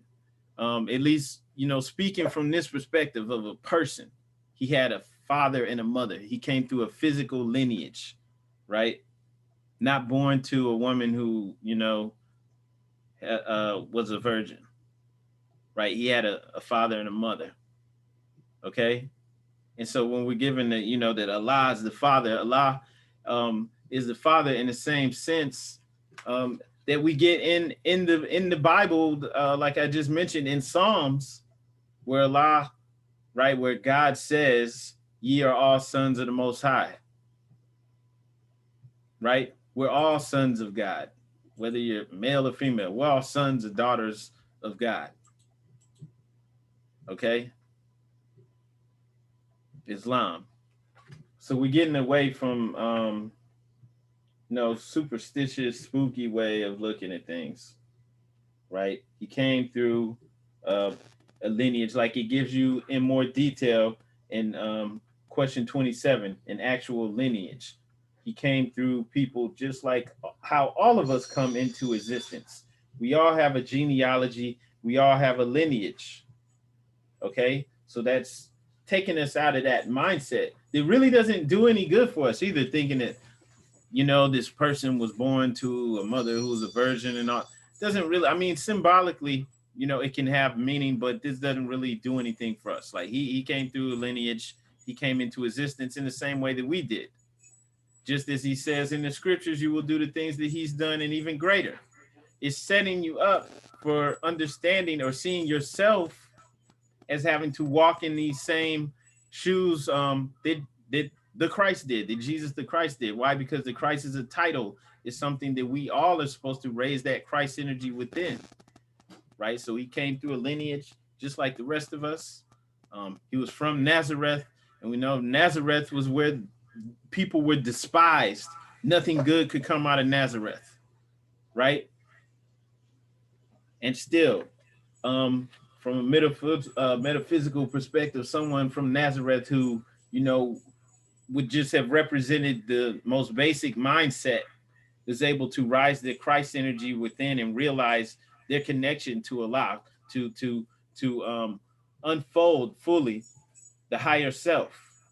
at least, speaking from this perspective of a person, he had a father and a mother. He came through a physical lineage, right? Not born to a woman who, was a virgin, right? He had a father and a mother, okay? And so when we're given that, that Allah is the father, Allah is the father in the same sense that we get in the Bible, like I just mentioned in Psalms, where Allah, right, where God says, "Ye are all sons of the Most High," right? We're all sons of God, whether you're male or female. We're all sons and daughters of God. Okay. Islam. So we're getting away from superstitious, spooky way of looking at things, right? He came through a lineage, like it gives you in more detail in question 27, an actual lineage. He came through people just like how all of us come into existence. We all have a genealogy. We all have a lineage. Okay, so that's taking us out of that mindset. It really doesn't do any good for us either, thinking that, this person was born to a mother who was a virgin and all. Doesn't really, I mean, symbolically, it can have meaning, but this doesn't really do anything for us. Like he came through a lineage. He came into existence in the same way that we did. Just as he says in the scriptures, you will do the things that he's done and even greater. It's setting you up for understanding or seeing yourself as having to walk in these same shoes that the Christ did, that Jesus the Christ did. Why? Because the Christ is a title. It's something that we all are supposed to raise that Christ energy within, right? So he came through a lineage just like the rest of us. He was from Nazareth, and we know Nazareth was where people were despised. Nothing good could come out of Nazareth, right? And still, from a metaphysical perspective, someone from Nazareth who, would just have represented the most basic mindset is able to rise their Christ energy within and realize their connection to Allah, to unfold fully the higher self,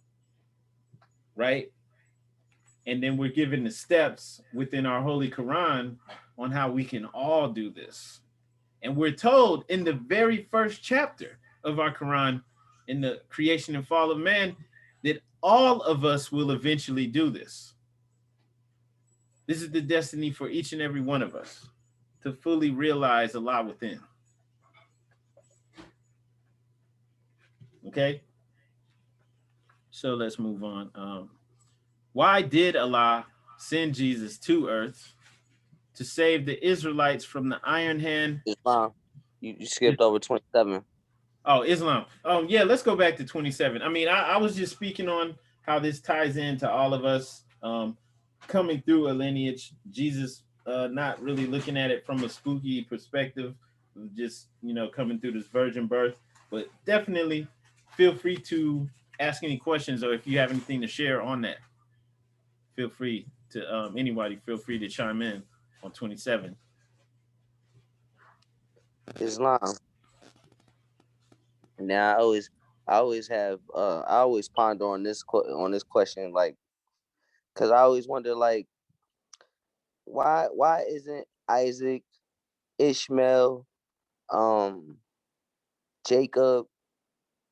right? And then we're given the steps within our Holy Quran on how we can all do this. And we're told in the very first chapter of our Quran, in the creation and fall of man, that all of us will eventually do this. This is the destiny for each and every one of us, to fully realize Allah within. Okay? So let's move on. Why did Allah send Jesus to earth? To save the Israelites from the iron hand. Islam. You skipped over 27. Oh, Islam. Yeah, let's go back to 27. I mean, I was just speaking on how this ties into all of us coming through a lineage. Jesus not really looking at it from a spooky perspective, just, coming through this virgin birth. But definitely feel free to ask any questions or if you have anything to share on that, feel free to anybody feel free to chime in on 27. Islam. Now I always have I always ponder on this question, like, because I always wonder, like, why isn't Isaac, Ishmael, Jacob,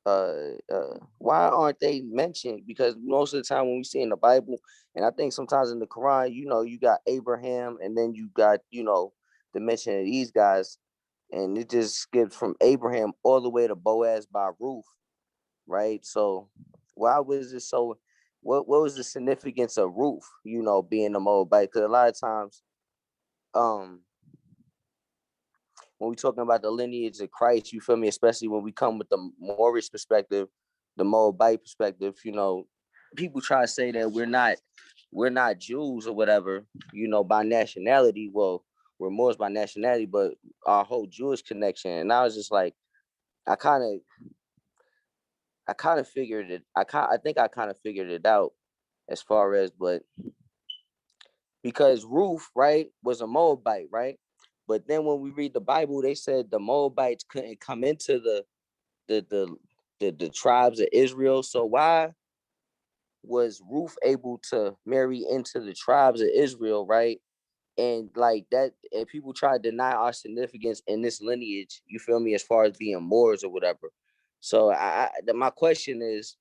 why aren't they mentioned? Because most of the time when we see in the Bible, and I think sometimes in the Quran, you got Abraham, and then you got, the mention of these guys, and it just skipped from Abraham all the way to Boaz by Ruth, right? So why was it so? What was the significance of Ruth, being a Moabite? Because a lot of times, when we're talking about the lineage of Christ, you feel me? Especially when we come with the Moorish perspective, the Moabite perspective, people try to say that we're not Jews or whatever, by nationality. Well, we're Moors by nationality, but our whole Jewish connection. And I was just like, I kind of figured it. I think I kind of figured it out as far as, but because Ruth, right, was a Moabite, right? But then when we read the Bible, they said the Moabites couldn't come into the tribes of Israel. So why was Ruth able to marry into the tribes of Israel, right? And like that, and people try to deny our significance in this lineage, you feel me, as far as being Moors or whatever. So my question is,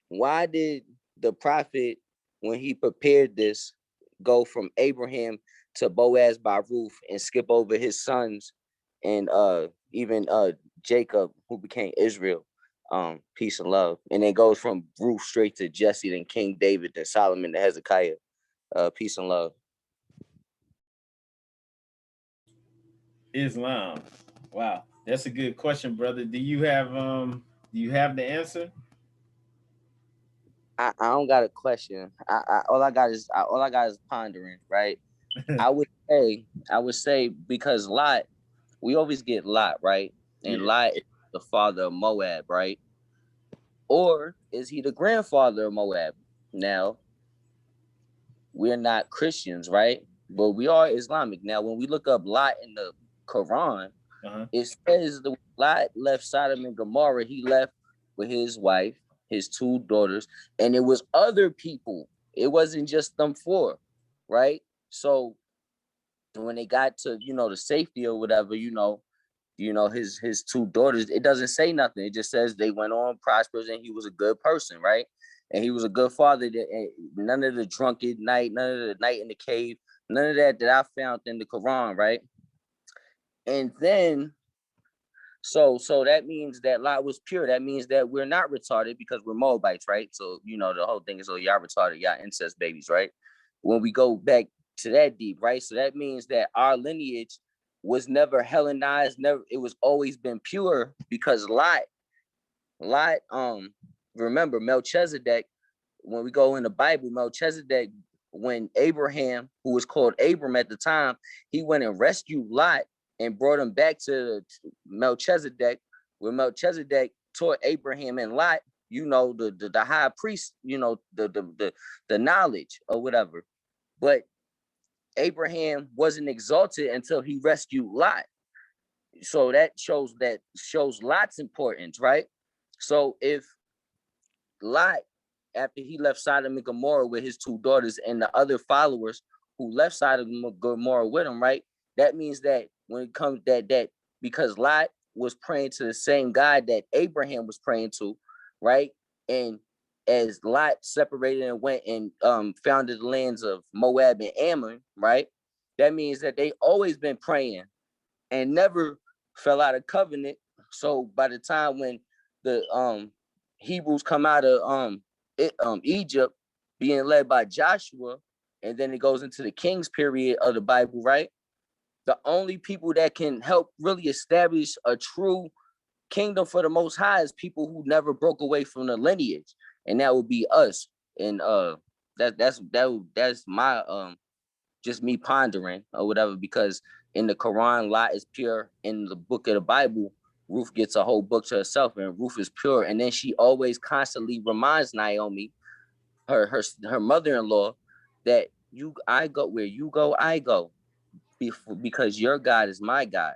why did the prophet, when he prepared this, go from Abraham to Boaz by Ruth and skip over his sons and even Jacob, who became Israel? Peace and love. And it goes from Ruth straight to Jesse, then King David, then Solomon, then Hezekiah. Peace and love. Islam. Wow, that's a good question, brother. Do you have the answer? I don't got a question. All I got is pondering, right? I would say because Lot, we always get Lot, right? And Yeah. Lot is the father of Moab, right? Or is he the grandfather of Moab? Now, we're not Christians, right? But we are Islamic. Now, when we look up Lot in the Quran, it says the Lot left Sodom and Gomorrah. He left with his wife, his two daughters, and it was other people. It wasn't just them four, right? So when they got to, the safety or whatever, his two daughters, it doesn't say nothing. It just says they went on prosperous and he was a good person, right? And he was a good father. None of the drunken night, none of the night in the cave, none of that I found in the Quran, right? And then, so that means that Lot was pure. That means that we're not retarded because we're Moabites, right? So, the whole thing is, y'all retarded, y'all incest babies, right? When we go back to that deep, right? So that means that our lineage was never Hellenized, it was always been pure, because Lot, remember Melchizedek, when we go in the Bible, Melchizedek, when Abraham, who was called Abram at the time, he went and rescued Lot and brought him back to Melchizedek, where Melchizedek taught Abraham and Lot, the high priest, the knowledge or whatever. But Abraham wasn't exalted until he rescued Lot. So that shows Lot's importance, right? So if Lot, after he left Sodom and Gomorrah with his two daughters and the other followers who left Sodom and Gomorrah with him, right? That means that when it comes that because Lot was praying to the same God that Abraham was praying to, right? And as Lot separated and went and founded the lands of Moab and Ammon, right? That means that they always been praying and never fell out of covenant. So by the time when the Hebrews come out of Egypt, being led by Joshua, and then it goes into the Kings period of the Bible, right? The only people that can help really establish a true kingdom for the Most High is people who never broke away from the lineage, and that would be us. And that's my just me pondering or whatever, because in the Quran, Lot is pure. In the book of the Bible, Ruth gets a whole book to herself, and Ruth is pure. And then she always constantly reminds Naomi, her mother-in-law, that I go where you go, I go, because your God is my God,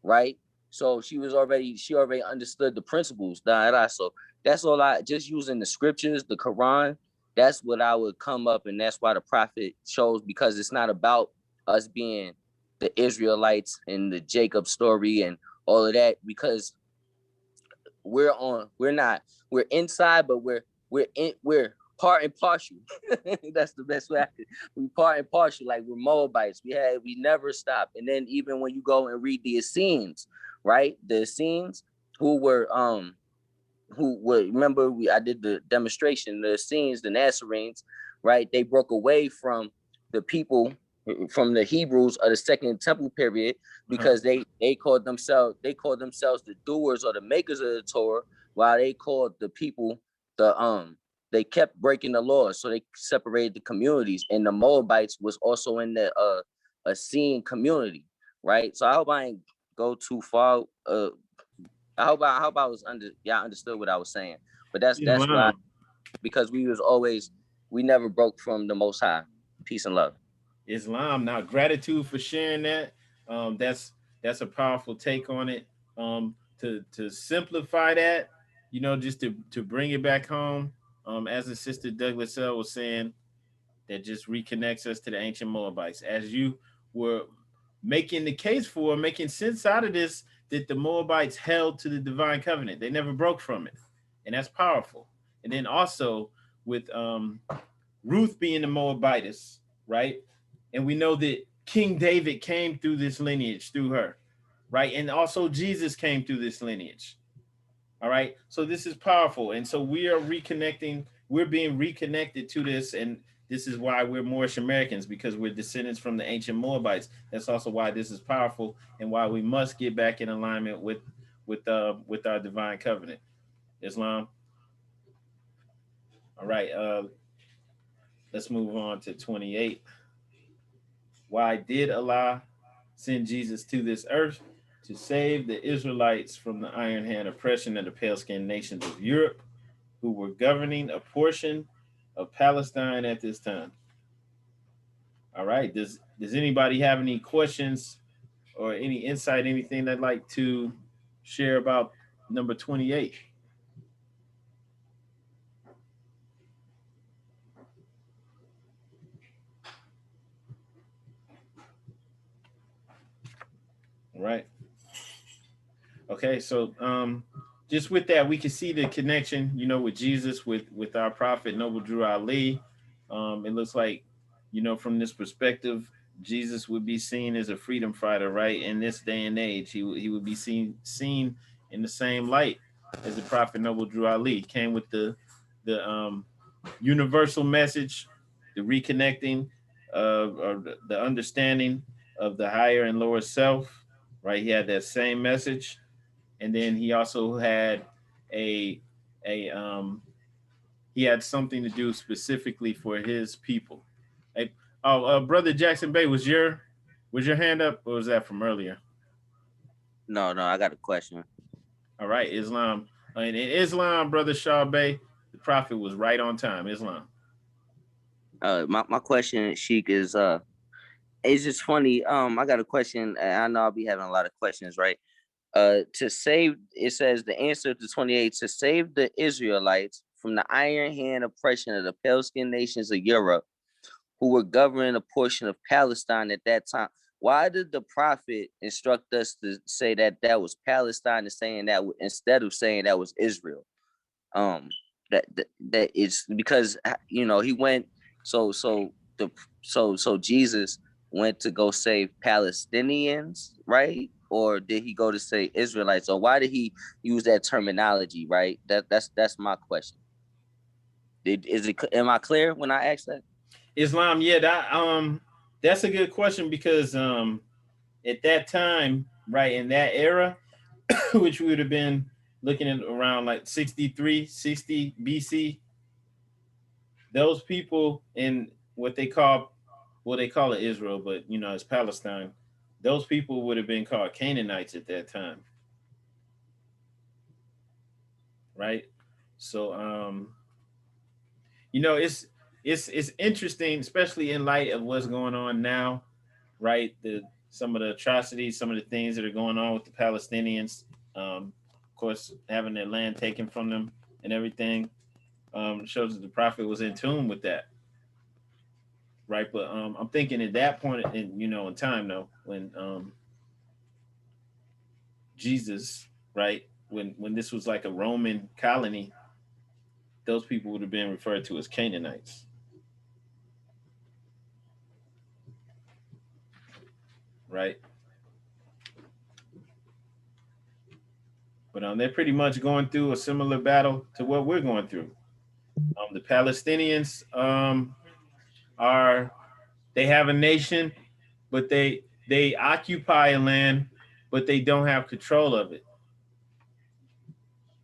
right? So she already understood the principles. So that's all. I just using the scriptures, the Quran. That's what I would come up, and that's why the prophet chose, because it's not about us being the Israelites and the Jacob story and all of that, because we're inside, but we're part and partial. That's the best way. We part and partial, like we're Moabites. We never stop. And then even when you go and read the Essenes, right? The Essenes who were remember I did the demonstration, the Essenes, the Nazarenes, right? They broke away from the people, from the Hebrews of the Second Temple period, because they called themselves the doers or the makers of the Torah, while they called the people they kept breaking the laws. So they separated the communities, and the Moabites was also in the Essene community, right? So I hope I ain't go too far. I hope I was y'all understood what I was saying. But that's why, because we never broke from the Most High. Peace and love. Islam. Now, gratitude for sharing that. That's a powerful take on it. To simplify that, just to bring it back home, as the sister Douglas L was saying, that just reconnects us to the ancient Moabites. As you were making the case for, making sense out of this, that the Moabites held to the divine covenant. They never broke from it. And that's powerful. And then also with Ruth being the Moabitess, right? And we know that King David came through this lineage through her, right? And also Jesus came through this lineage. All right. So this is powerful. And so we are reconnecting, we're being reconnected to this. And this is why we're Moorish Americans, because we're descendants from the ancient Moabites. That's also why this is powerful, and why we must get back in alignment with our divine covenant. Islam. All right. Let's move on to 28. Why did Allah send Jesus to this earth? To save the Israelites from the iron hand oppression of the pale-skinned nations of Europe, who were governing a portion of Palestine at this time. All right. Does anybody have any questions or any insight, anything they'd like to share about number 28? All right. Okay. So just with that, we can see the connection, with Jesus, with our prophet, Noble Drew Ali. It looks like, from this perspective, Jesus would be seen as a freedom fighter, right? In this day and age, he would be seen in the same light as the prophet Noble Drew Ali. He came with the universal message, the reconnecting of the understanding of the higher and lower self, right? He had that same message. And then he also had he had something to do specifically for his people. Hey, Brother Jackson Bay, was your hand up, or was that from earlier? No, I got a question. All right, Islam. In Islam, Brother Shaw Bay, the prophet was right on time. Islam. My question, Sheik, is it's just funny. I got a question. I know I'll be having a lot of questions, right? To save, it says the answer to 28, to save the Israelites from the iron hand oppression of the pale-skinned nations of Europe, who were governing a portion of Palestine at that time. Why did the prophet instruct us to say that was Palestine, and saying that instead of saying that was Israel? That it's because he went so Jesus went to go save Palestinians, right? Or did he go to say Israelites? Or why did he use that terminology, right? That's my question. Am I clear when I ask that? Islam, yeah, that's a good question, because at that time, right, in that era, which would have been looking at around like 60 BC, those people in what they call it Israel, but it's Palestine. Those people would have been called Canaanites at that time. right? So it's interesting, especially in light of what's going on now, right? Some of the atrocities, some of the things that are going on with the Palestinians, of course, having their land taken from them and everything, shows that the prophet was in tune with that, right? But I'm thinking at that point in time though, when Jesus, right, when this was like a Roman colony, those people would have been referred to as Canaanites, right? But they're pretty much going through a similar battle to what we're going through. The Palestinians they have a nation, but they occupy a land, but they don't have control of it.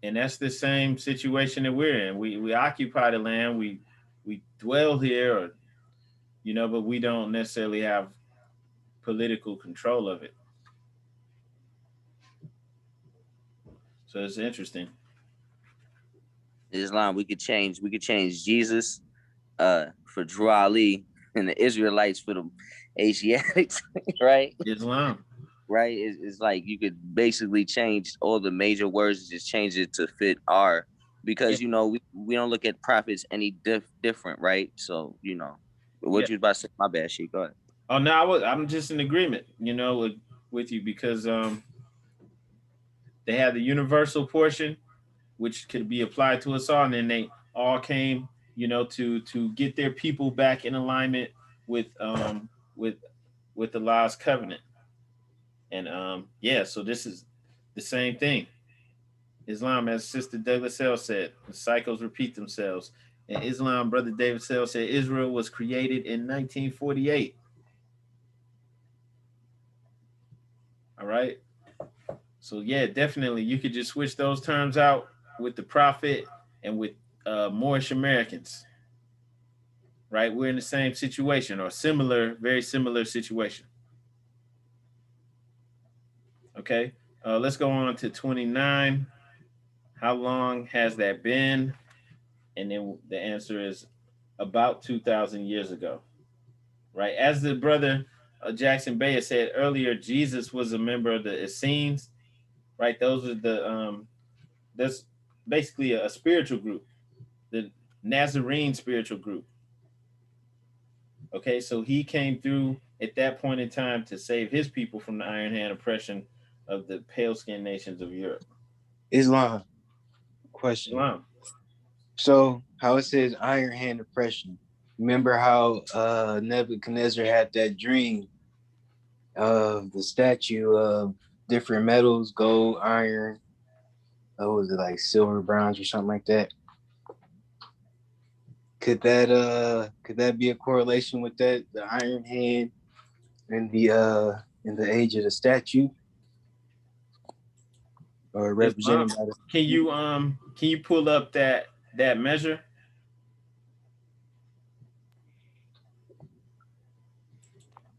And that's the same situation that we're in. We occupy the land, we dwell here, or but we don't necessarily have political control of it. So it's interesting. Islam, we could change Jesus for Drew Ali and the Israelites for the Asiatics, right? Islam. Right? It's like you could basically change all the major words and just change it to fit our, because we don't look at prophets any different, right? So what you was about to say, my bad, Sheik, go ahead. Oh no, I'm just in agreement, with you, because they had the universal portion, which could be applied to us all, and then they all came, to get their people back in alignment with the law's covenant. And so this is the same thing. Islam, as Sister Douglas L said, the cycles repeat themselves. In Islam, Brother David Sell said Israel was created in 1948. All right. So definitely you could just switch those terms out with the prophet and with Moorish Americans. Right? We're in the same situation, or very similar situation. Okay. Let's go on to 29. How long has that been? And then the answer is about 2,000 years ago. Right? As the brother Jackson Bayer said earlier, Jesus was a member of the Essenes. Right? Those are that's basically a spiritual group, the Nazarene spiritual group. Okay, so he came through at that point in time to save his people from the iron hand oppression of the pale-skinned nations of Europe. Islam. Question. Islam. So how it says iron hand oppression. Remember how Nebuchadnezzar had that dream of the statue of different metals, gold, iron, what was it, like silver, bronze, or something like that? Could that be a correlation with that, the iron hand and in the age of the statue? Or represented by the... Can you pull up that measure?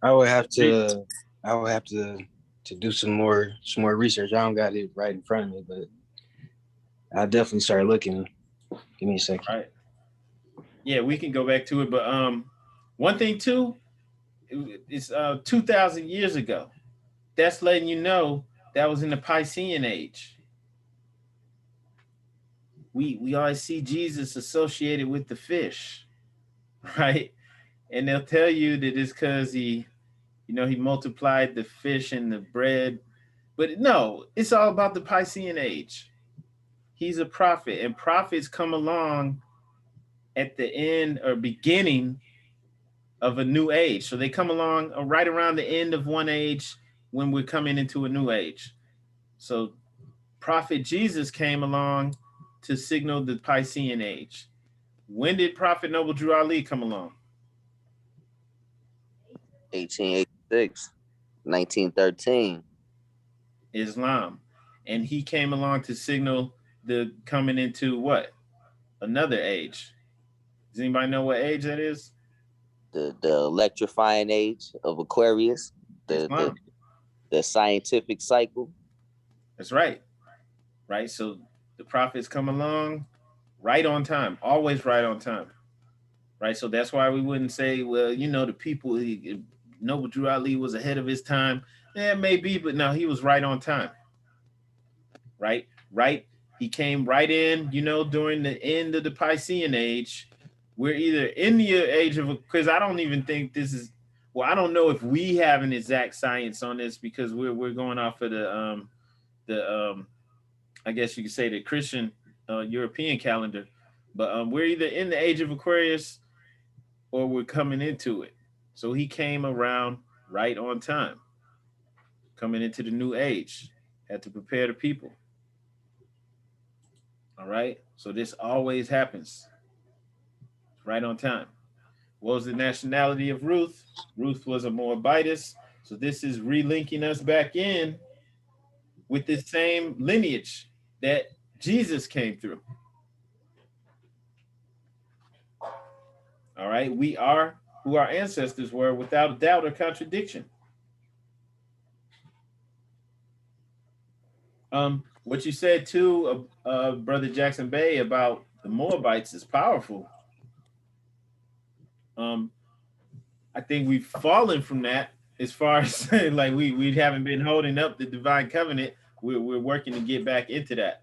I would have to do some more research. I don't got it right in front of me, but I'll definitely start looking. Give me a second. All right. Yeah, we can go back to it, but one thing too, it's 2,000 years ago. That's letting you know that was in the Piscean age. We always see Jesus associated with the fish, right? And they'll tell you that it's because he multiplied the fish and the bread. But no, it's all about the Piscean age. He's a prophet, and prophets come along at the end or beginning of a new age. So they come along right around the end of one age when we're coming into a new age. So Prophet Jesus came along to signal the Piscean age. When did Prophet Noble Drew Ali come along? 1886, 1913. Islam. And he came along to signal the coming into what? Another age. Does anybody know what age that is? The electrifying age of Aquarius, the scientific cycle. That's right. Right. So The prophets come along right on time, always right on time, right? So that's why we wouldn't say, well, you know, the people, Noble Drew Ali was ahead of his time. Yeah, maybe, but no, he was right on time, right? Right. He came right in, you know, during the end of the Piscean age. We're either in the age of, because I don't even think this is, well, I don't know if we have an exact science on this because we're going off of the I guess you could say the Christian European calendar, but we're either in the age of Aquarius or we're coming into it. So he came around right on time, coming into the new age, had to prepare the people. All right. So this always happens right on time. What was the nationality of Ruth? Ruth was a Moabitess. So this is relinking us back in with the same lineage that Jesus came through. All right. We are who our ancestors were without a doubt or contradiction. What you said too, Brother Jackson Bay, about the Moabites is powerful. I think we've fallen from that as far as like we haven't been holding up the divine covenant. We're working to get back into that,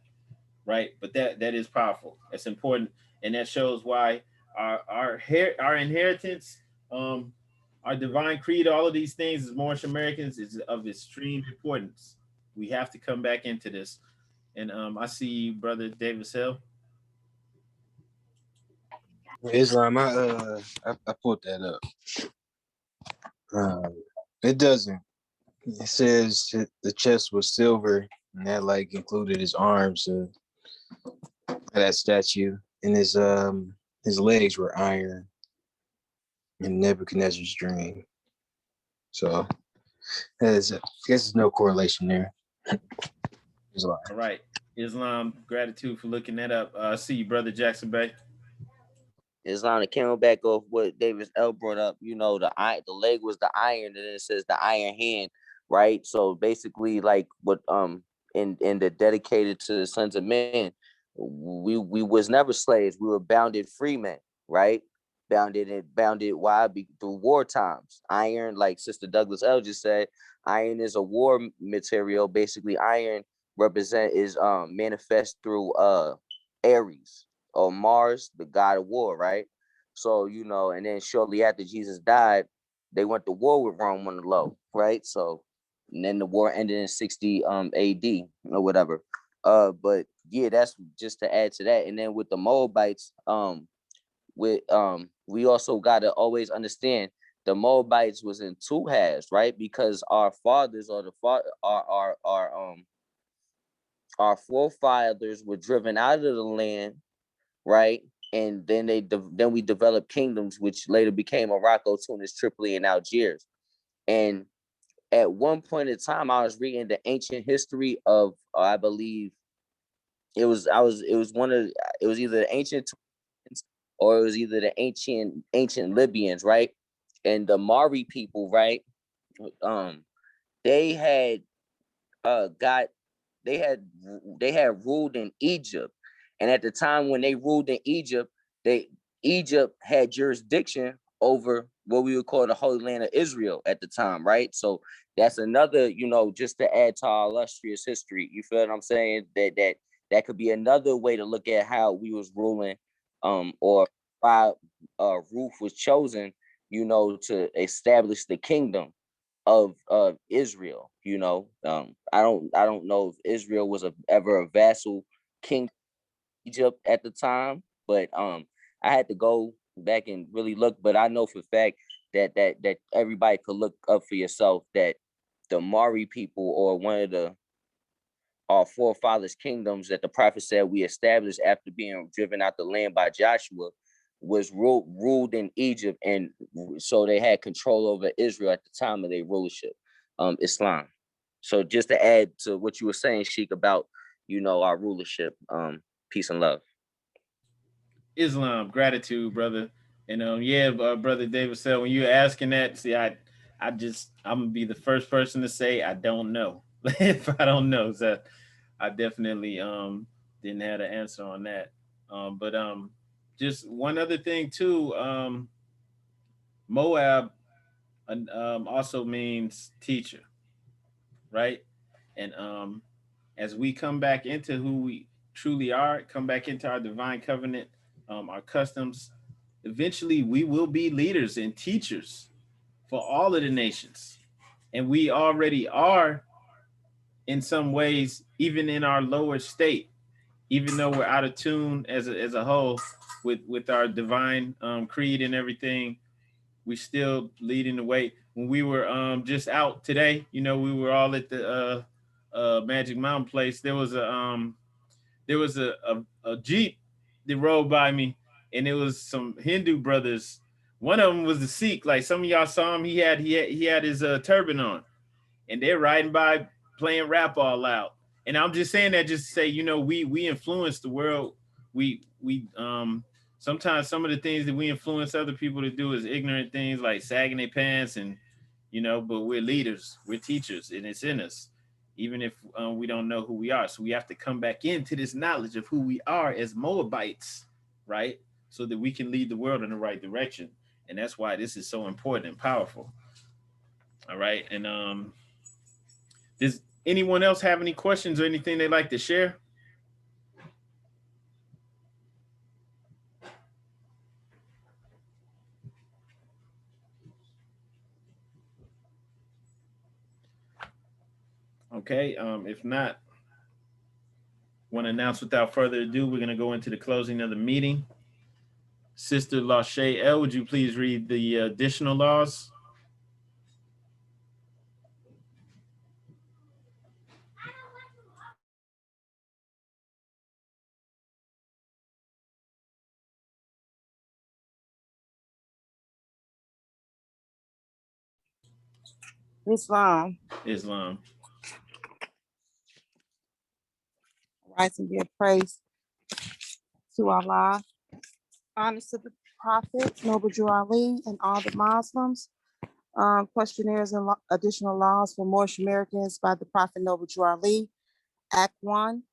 right? But that is powerful. That's important, and that shows why our inheritance, our divine creed, all of these things as Moorish Americans is of extreme importance. We have to come back into this. And I see Brother Davis Hill. Islam, I pulled that up. It doesn't. It says the chest was silver, and that like included his arms, that statue, and his legs were iron in Nebuchadnezzar's dream. So I guess there's no correlation there. All right, Islam, gratitude for looking that up. See you, Brother Jackson Bay. Islam, it came back off what Davis L brought up. You know, the leg was the iron, and then it says the iron hand, right? So basically, like what in the dedicated to the sons of men, we was never slaves. We were bounded free men, right? Bounded why? Through war times. Iron, like Sister Douglas L just said, iron is a war material. Basically, iron is manifest through Aries or Mars, the god of war, right? So, you know, and then shortly after Jesus died, they went to war with Rome on the low, right? So, and then the war ended in 60 AD or whatever. But yeah, that's just to add to that. And then with the Moabites, we also got to always understand the Moabites was in two halves, right? Because our fathers or our forefathers were driven out of the land, right? And then then we developed kingdoms, which later became Morocco, Tunis, Tripoli, and Algiers. And at one point in time, I was reading the ancient history of, I believe, it was either the ancient or it was either the ancient Libyans, right? And the Mari people, right? They had they had ruled in Egypt, and at the time when they ruled in Egypt, Egypt had jurisdiction over what we would call the Holy Land of Israel at the time, right? So that's another, you know, just to add to our illustrious history. You feel what I'm saying? That could be another way to look at how we was ruling, or why Ruth was chosen, you know, to establish the kingdom of Israel. You know, I don't know if Israel was ever a vassal king Egypt at the time, but I had to go back and really look. But I know for a fact that everybody could look up for yourself that the Mari people, or one of our forefathers' kingdoms that the prophet said we established after being driven out the land by Joshua, was ruled in Egypt, and so they had control over Israel at the time of their rulership, Islam. So just to add to what you were saying, Sheikh, about, you know, our rulership, peace and love. Islam, gratitude, brother. And Brother David said, when you're asking that, see, I'm gonna be the first person to say I don't know. If I don't know, so I definitely didn't have an answer on that. But just one other thing too. Moab also means teacher, right? And as we come back into who we truly are, come back into our divine covenant, our customs, eventually we will be leaders and teachers for all of the nations. And we already are in some ways, even in our lower state, even though we're out of tune as a whole with our divine creed and everything, we still leading the way. When we were just out today, we were all at the Magic Mountain place. There was a Jeep that rode by me, and it was some Hindu brothers. One of them was a Sikh. Like some of y'all saw him, he had his turban on, and they're riding by playing rap all loud. And I'm just saying that just to say, we influence the world. We sometimes some of the things that we influence other people to do is ignorant things like sagging their pants and, but we're leaders, we're teachers, and it's in us, even if we don't know who we are. So we have to come back into this knowledge of who we are as Moabites, right? So that we can lead the world in the right direction. And that's why this is so important and powerful. All right. And does anyone else have any questions or anything they'd like to share? Okay, if not, want to announce without further ado, we're going to go into the closing of the meeting. Sister Lachey L, would you please read the additional laws? Islam. Islam. Rise and give praise to Allah. Honor to the Prophet, Noble Drew Ali, and all the Muslims. Questionnaires and additional laws for Moorish Americans by the Prophet Noble Drew Ali. Act 1.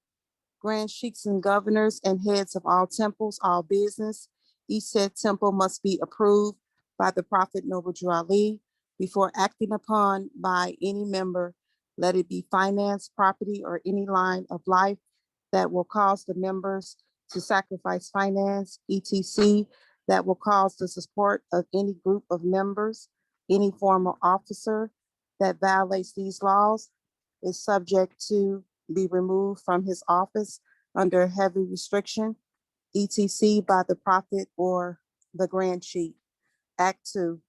Grand sheikhs and governors and heads of all temples, all business. Each said temple must be approved by the Prophet Noble Drew Ali before acting upon by any member. Let it be finance, property, or any line of life that will cause the members to sacrifice finance, etc., that will cause the support of any group of members. Any former officer that violates these laws is subject to be removed from his office under heavy restriction, etc., by the prophet or the grand chief. Act 2.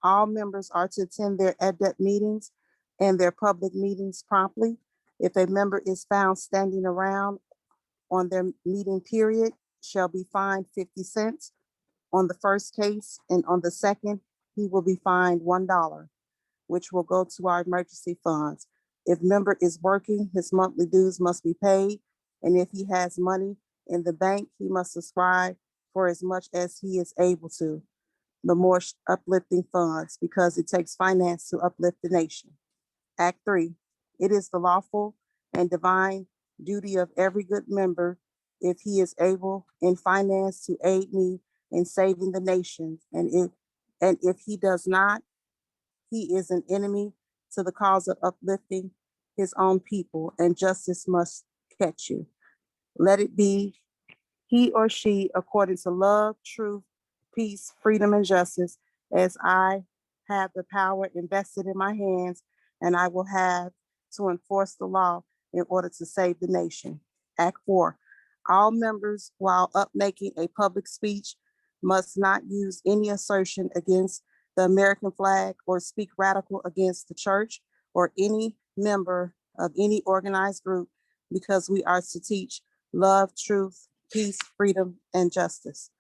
All members are to attend their adept meetings and their public meetings promptly. If a member is found standing around on their meeting period, shall be fined 50 cents on the first case, and on the second, he will be fined $1, which will go to our emergency funds. If member is working, his monthly dues must be paid, and if he has money in the bank, he must subscribe for as much as he is able to. The more uplifting funds, because it takes finance to uplift the nation. Act 3. It is the lawful and divine duty of every good member, if he is able in finance, to aid me in saving the nation, and if he does not, he is an enemy to the cause of uplifting his own people, and justice must catch you. Let it be he or she according to love, truth, peace, freedom, and justice, as I have the power invested in my hands, and I will have to enforce the law in order to save the nation. Act 4. All members, while up making a public speech, must not use any assertion against the American flag or speak radical against the church or any member of any organized group, because we are to teach love, truth, peace, freedom, and justice.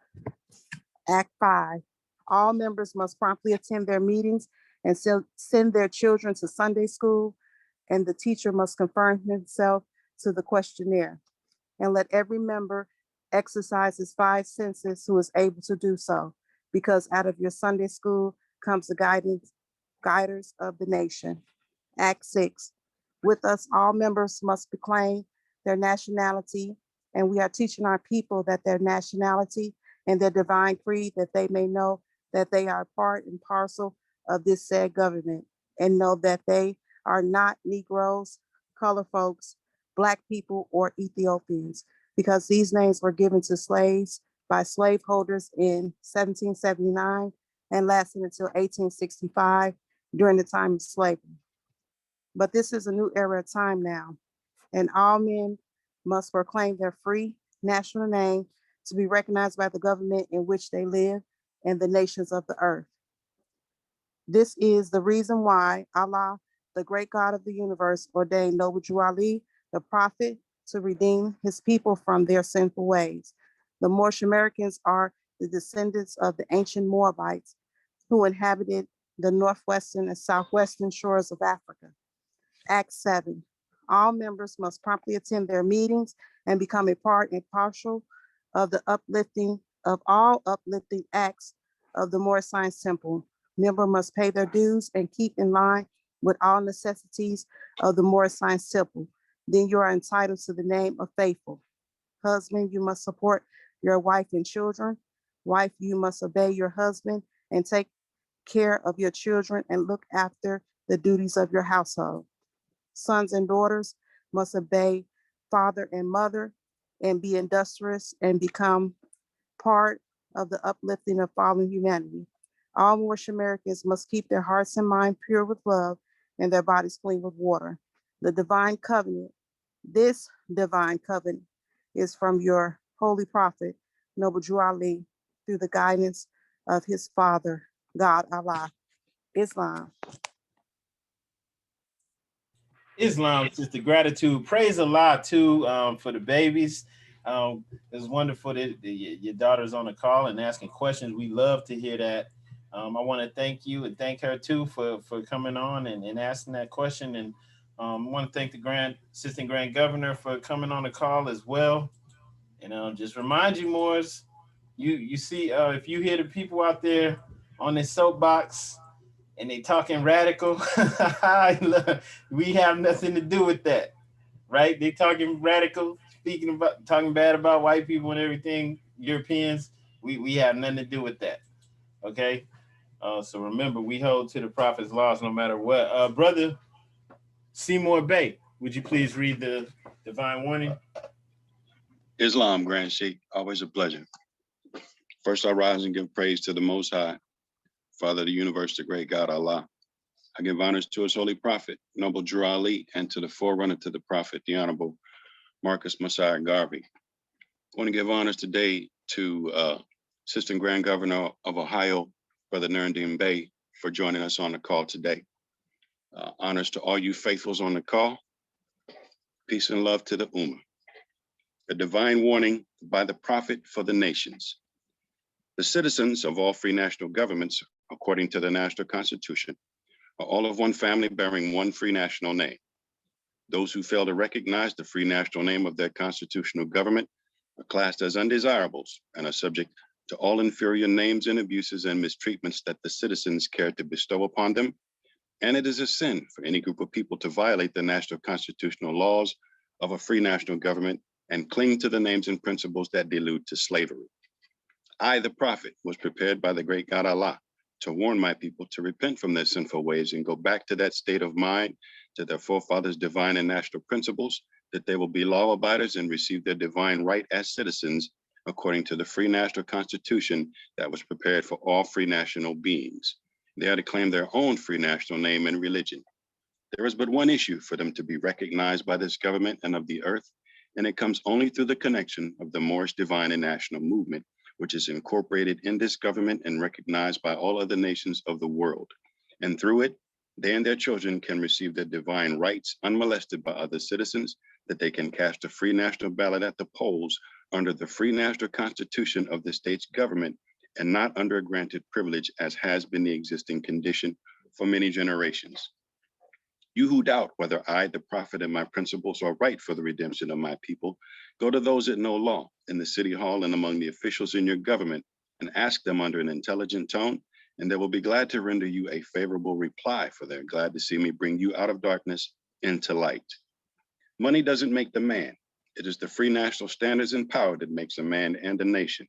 Act 5. All members must promptly attend their meetings and send their children to Sunday school, and the teacher must confirm himself to the questionnaire. And let every member exercise his 5 senses who is able to do so, because out of your Sunday school comes the guiders of the nation. Act 6. With us, all members must proclaim their nationality And we are teaching our people that their nationality and their divine creed, that they may know that they are part and parcel of this said government, and know that they are not Negroes, color folks, Black people, or Ethiopians, because these names were given to slaves by slaveholders in 1779 and lasted until 1865 during the time of slavery. But this is a new era of time now, and all men must proclaim their free national name to be recognized by the government in which they live and the nations of the earth. This is the reason why Allah, the great God of the universe, ordained Noble Drew Ali, the prophet, to redeem his people from their sinful ways. The Moorish Americans are the descendants of the ancient Moabites who inhabited the northwestern and southwestern shores of Africa. Act 7. All members must promptly attend their meetings and become a part and partial of the uplifting of all uplifting acts of the Moorish Science Temple. Member must pay their dues and keep in line with all necessities of the Moorish Science Temple. Then you are entitled to the name of faithful. Husband, you must support your wife and children. Wife, you must obey your husband and take care of your children and look after the duties of your household. Sons and daughters must obey father and mother and be industrious and become part of the uplifting of fallen humanity. All Moorish Americans must keep their hearts and minds pure with love and their bodies clean with water. The divine covenant, this divine covenant is from your holy prophet, Noble Drew Ali, through the guidance of his father, God Allah. Islam. Islam, Sister Gratitude. Praise Allah too for the babies. It's wonderful that your daughter's on the call and asking questions. We love to hear that. I want to thank you and thank her too for coming on and asking that question. And I want to thank the Assistant Grand Governor for coming on the call as well. And just remind you, Moors, you see, if you hear the people out there on this soapbox and they talking radical, we have nothing to do with that, right? They talking radical, talking bad about white people and everything, Europeans. We have nothing to do with that, okay? So remember, we hold to the Prophet's laws no matter what. Brother Seymour Bay, would you please read the divine warning? Islam, Grand Sheikh, always a pleasure. First, I rise and give praise to the Most High, Father of the universe, the great God Allah. I give honors to his holy prophet, Noble Drew Ali, and to the forerunner to the prophet, the Honorable Marcus Messiah Garvey. I want to give honors today to Assistant Grand Governor of Ohio, Brother Nurendeen Bey, for joining us on the call today. Honors to all you faithfuls on the call. Peace and love to the Ummah. A divine warning by the prophet for the nations. The citizens of all free national governments, according to the national constitution, are all of one family bearing one free national name. Those who fail to recognize the free national name of their constitutional government are classed as undesirables and are subject to all inferior names and abuses and mistreatments that the citizens care to bestow upon them. And it is a sin for any group of people to violate the national constitutional laws of a free national government and cling to the names and principles that delude to slavery. I, the prophet, was prepared by the great God Allah to warn my people to repent from their sinful ways and go back to that state of mind, to their forefathers' divine and national principles, that they will be law abiders and receive their divine right as citizens according to the free national constitution that was prepared for all free national beings. They are to claim their own free national name and religion. There is but one issue for them to be recognized by this government and of the earth, and it comes only through the connection of the Moorish divine and national movement, which is incorporated in this government and recognized by all other nations of the world. And through it, they and their children can receive their divine rights unmolested by other citizens, that they can cast a free national ballot at the polls under the free national constitution of the state's government and not under a granted privilege as has been the existing condition for many generations. You who doubt whether I, the prophet, and my principles are right for the redemption of my people, go to those that know law in the city hall and among the officials in your government and ask them under an intelligent tone, and they will be glad to render you a favorable reply, for they're glad to see me bring you out of darkness into light. Money doesn't make the man, It is the free national standards and power that makes a man and a nation.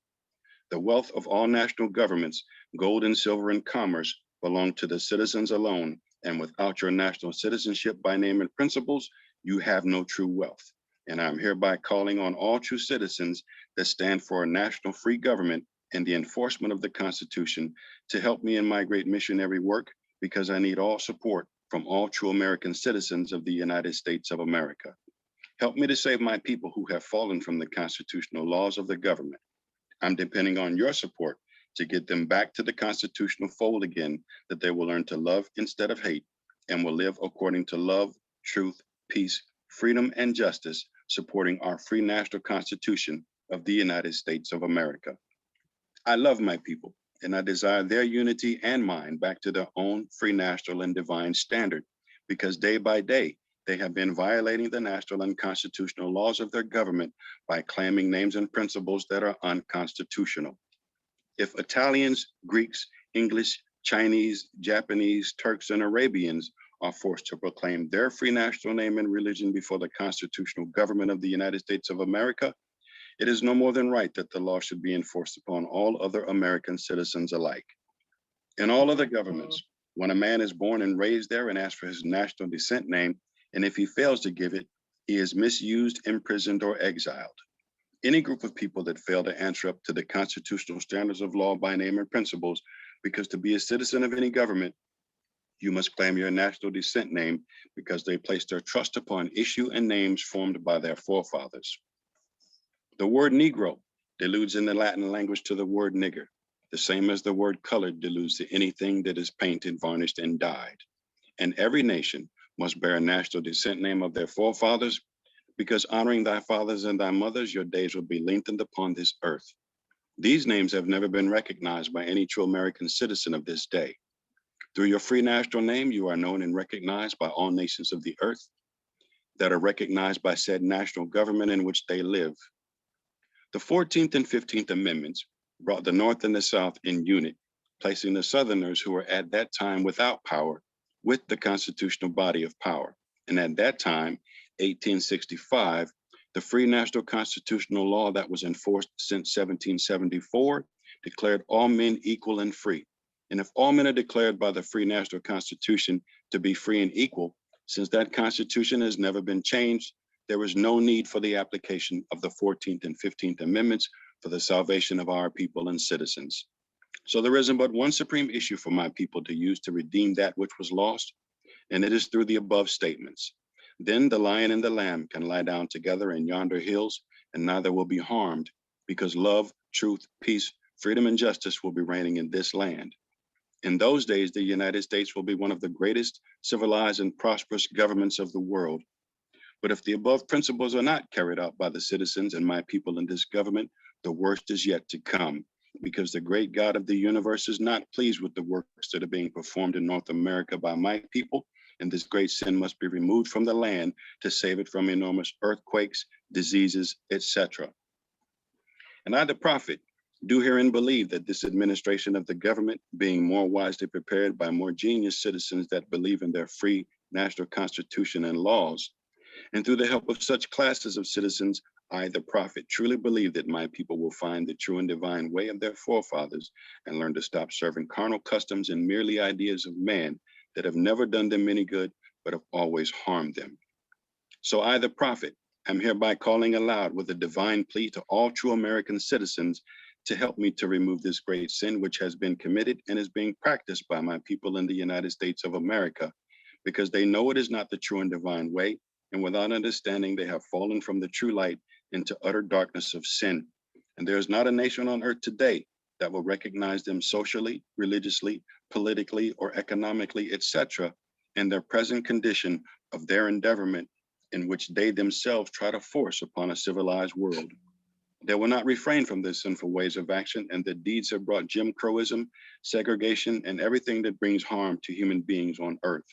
The wealth of all national governments, gold and silver and commerce, belong to the citizens alone, and without your national citizenship by name and principles, you have no true wealth. And I'm hereby calling on all true citizens that stand for a national free government and the enforcement of the Constitution to help me in my great missionary work, because I need all support from all true American citizens of the United States of America. Help me to save my people who have fallen from the constitutional laws of the government. I'm depending on your support to get them back to the constitutional fold again, that they will learn to love instead of hate and will live according to love, truth, peace, freedom, and justice, supporting our free national constitution of the United States of America. I love my people, and I desire their unity and mine back to their own free national and divine standard, because day by day, they have been violating the national and constitutional laws of their government by claiming names and principles that are unconstitutional. If Italians, Greeks, English, Chinese, Japanese, Turks, and Arabians are forced to proclaim their free national name and religion before the constitutional government of the United States of America, it is no more than right that the law should be enforced upon all other American citizens alike. In all other governments, when a man is born and raised there and asks for his national descent name, and if he fails to give it, he is misused, imprisoned, or exiled. Any group of people that fail to answer up to the constitutional standards of law by name and principles, because to be a citizen of any government, you must claim your national descent name because they placed their trust upon issue and names formed by their forefathers. The word Negro deludes in the Latin language to the word nigger, the same as the word colored deludes to anything that is painted, varnished, and dyed. And every nation must bear a national descent name of their forefathers, because honoring thy fathers and thy mothers, your days will be lengthened upon this earth. These names have never been recognized by any true American citizen of this day. Through your free national name, you are known and recognized by all nations of the earth that are recognized by said national government in which they live. The 14th and 15th Amendments brought the North and the South in unit, placing the Southerners who were at that time without power with the constitutional body of power. And at that time, 1865, the free national constitutional law that was enforced since 1774 declared all men equal and free. And if all men are declared by the free national constitution to be free and equal, since that constitution has never been changed, there is no need for the application of the 14th and 15th Amendments for the salvation of our people and citizens. So there isn't but one supreme issue for my people to use to redeem that which was lost, and it is through the above statements. Then the lion and the lamb can lie down together in yonder hills, and neither will be harmed, because love, truth, peace, freedom, and justice will be reigning in this land. In those days, the United States will be one of the greatest civilized and prosperous governments of the world. But if the above principles are not carried out by the citizens and my people in this government, the worst is yet to come, because the great God of the universe is not pleased with the works that are being performed in North America by my people, and this great sin must be removed from the land to save it from enormous earthquakes, diseases, etc. And I, the prophet, do herein believe that this administration of the government, being more wisely prepared by more genius citizens that believe in their free national constitution and laws, and through the help of such classes of citizens, I, the prophet, truly believe that my people will find the true and divine way of their forefathers and learn to stop serving carnal customs and merely ideas of man that have never done them any good, but have always harmed them. So I, the prophet, am hereby calling aloud with a divine plea to all true American citizens to help me to remove this great sin which has been committed and is being practiced by my people in the United States of America, because they know it is not the true and divine way, and without understanding they have fallen from the true light into utter darkness of sin. And there is not a nation on earth today that will recognize them socially, religiously, politically, or economically, etc., in their present condition of their endeavorment in which they themselves try to force upon a civilized world. They will not refrain from their sinful ways of action, and their deeds have brought Jim Crowism, segregation, and everything that brings harm to human beings on earth.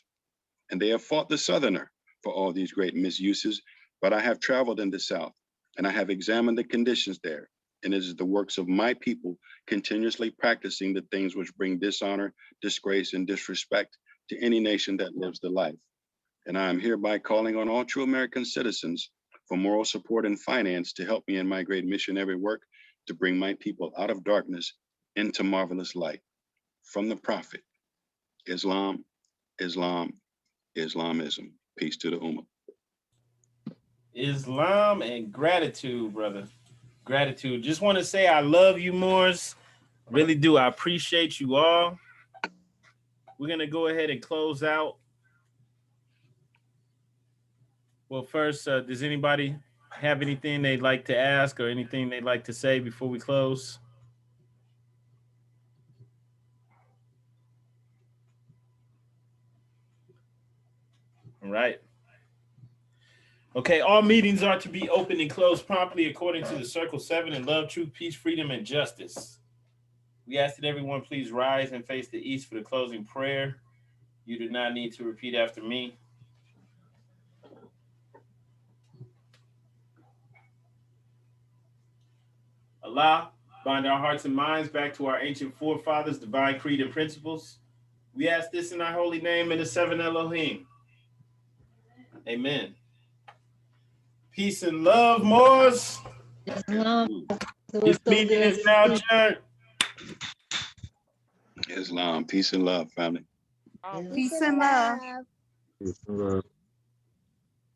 And they have fought the Southerner for all these great misuses, but I have traveled in the South, and I have examined the conditions there, and it is the works of my people continuously practicing the things which bring dishonor, disgrace, and disrespect to any nation that lives the life. And I am hereby calling on all true American citizens for moral support and finance to help me in my great missionary work to bring my people out of darkness into marvelous light. From the Prophet, Islam, Islam, Islamism. Peace to the Ummah. Islam and gratitude, brother. Gratitude. Just want to say I love you, Moors. Really do. I appreciate you all. We're going to go ahead and close out. Well, first, does anybody have anything they'd like to ask or anything they'd like to say before we close? All right. Okay, all meetings are to be open and closed promptly according to the Circle 7 in love, truth, peace, freedom, and justice. We ask that everyone please rise and face the east for the closing prayer. You do not need to repeat after me. Allah, bind our hearts and minds back to our ancient forefathers, divine creed and principles. We ask this in our holy name in the 7 Elohim. Amen. Peace and love, Moors. This meeting is now adjourned. Islam, peace and love, family. Peace and love.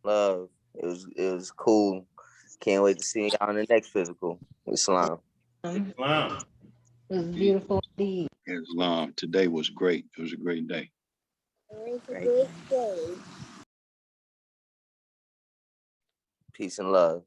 Love. It was cool. Can't wait to see y'all in the next physical. Islam. Islam. It was beautiful indeed. Islam. Today was great. It was a great day. It was a great day. Peace and love.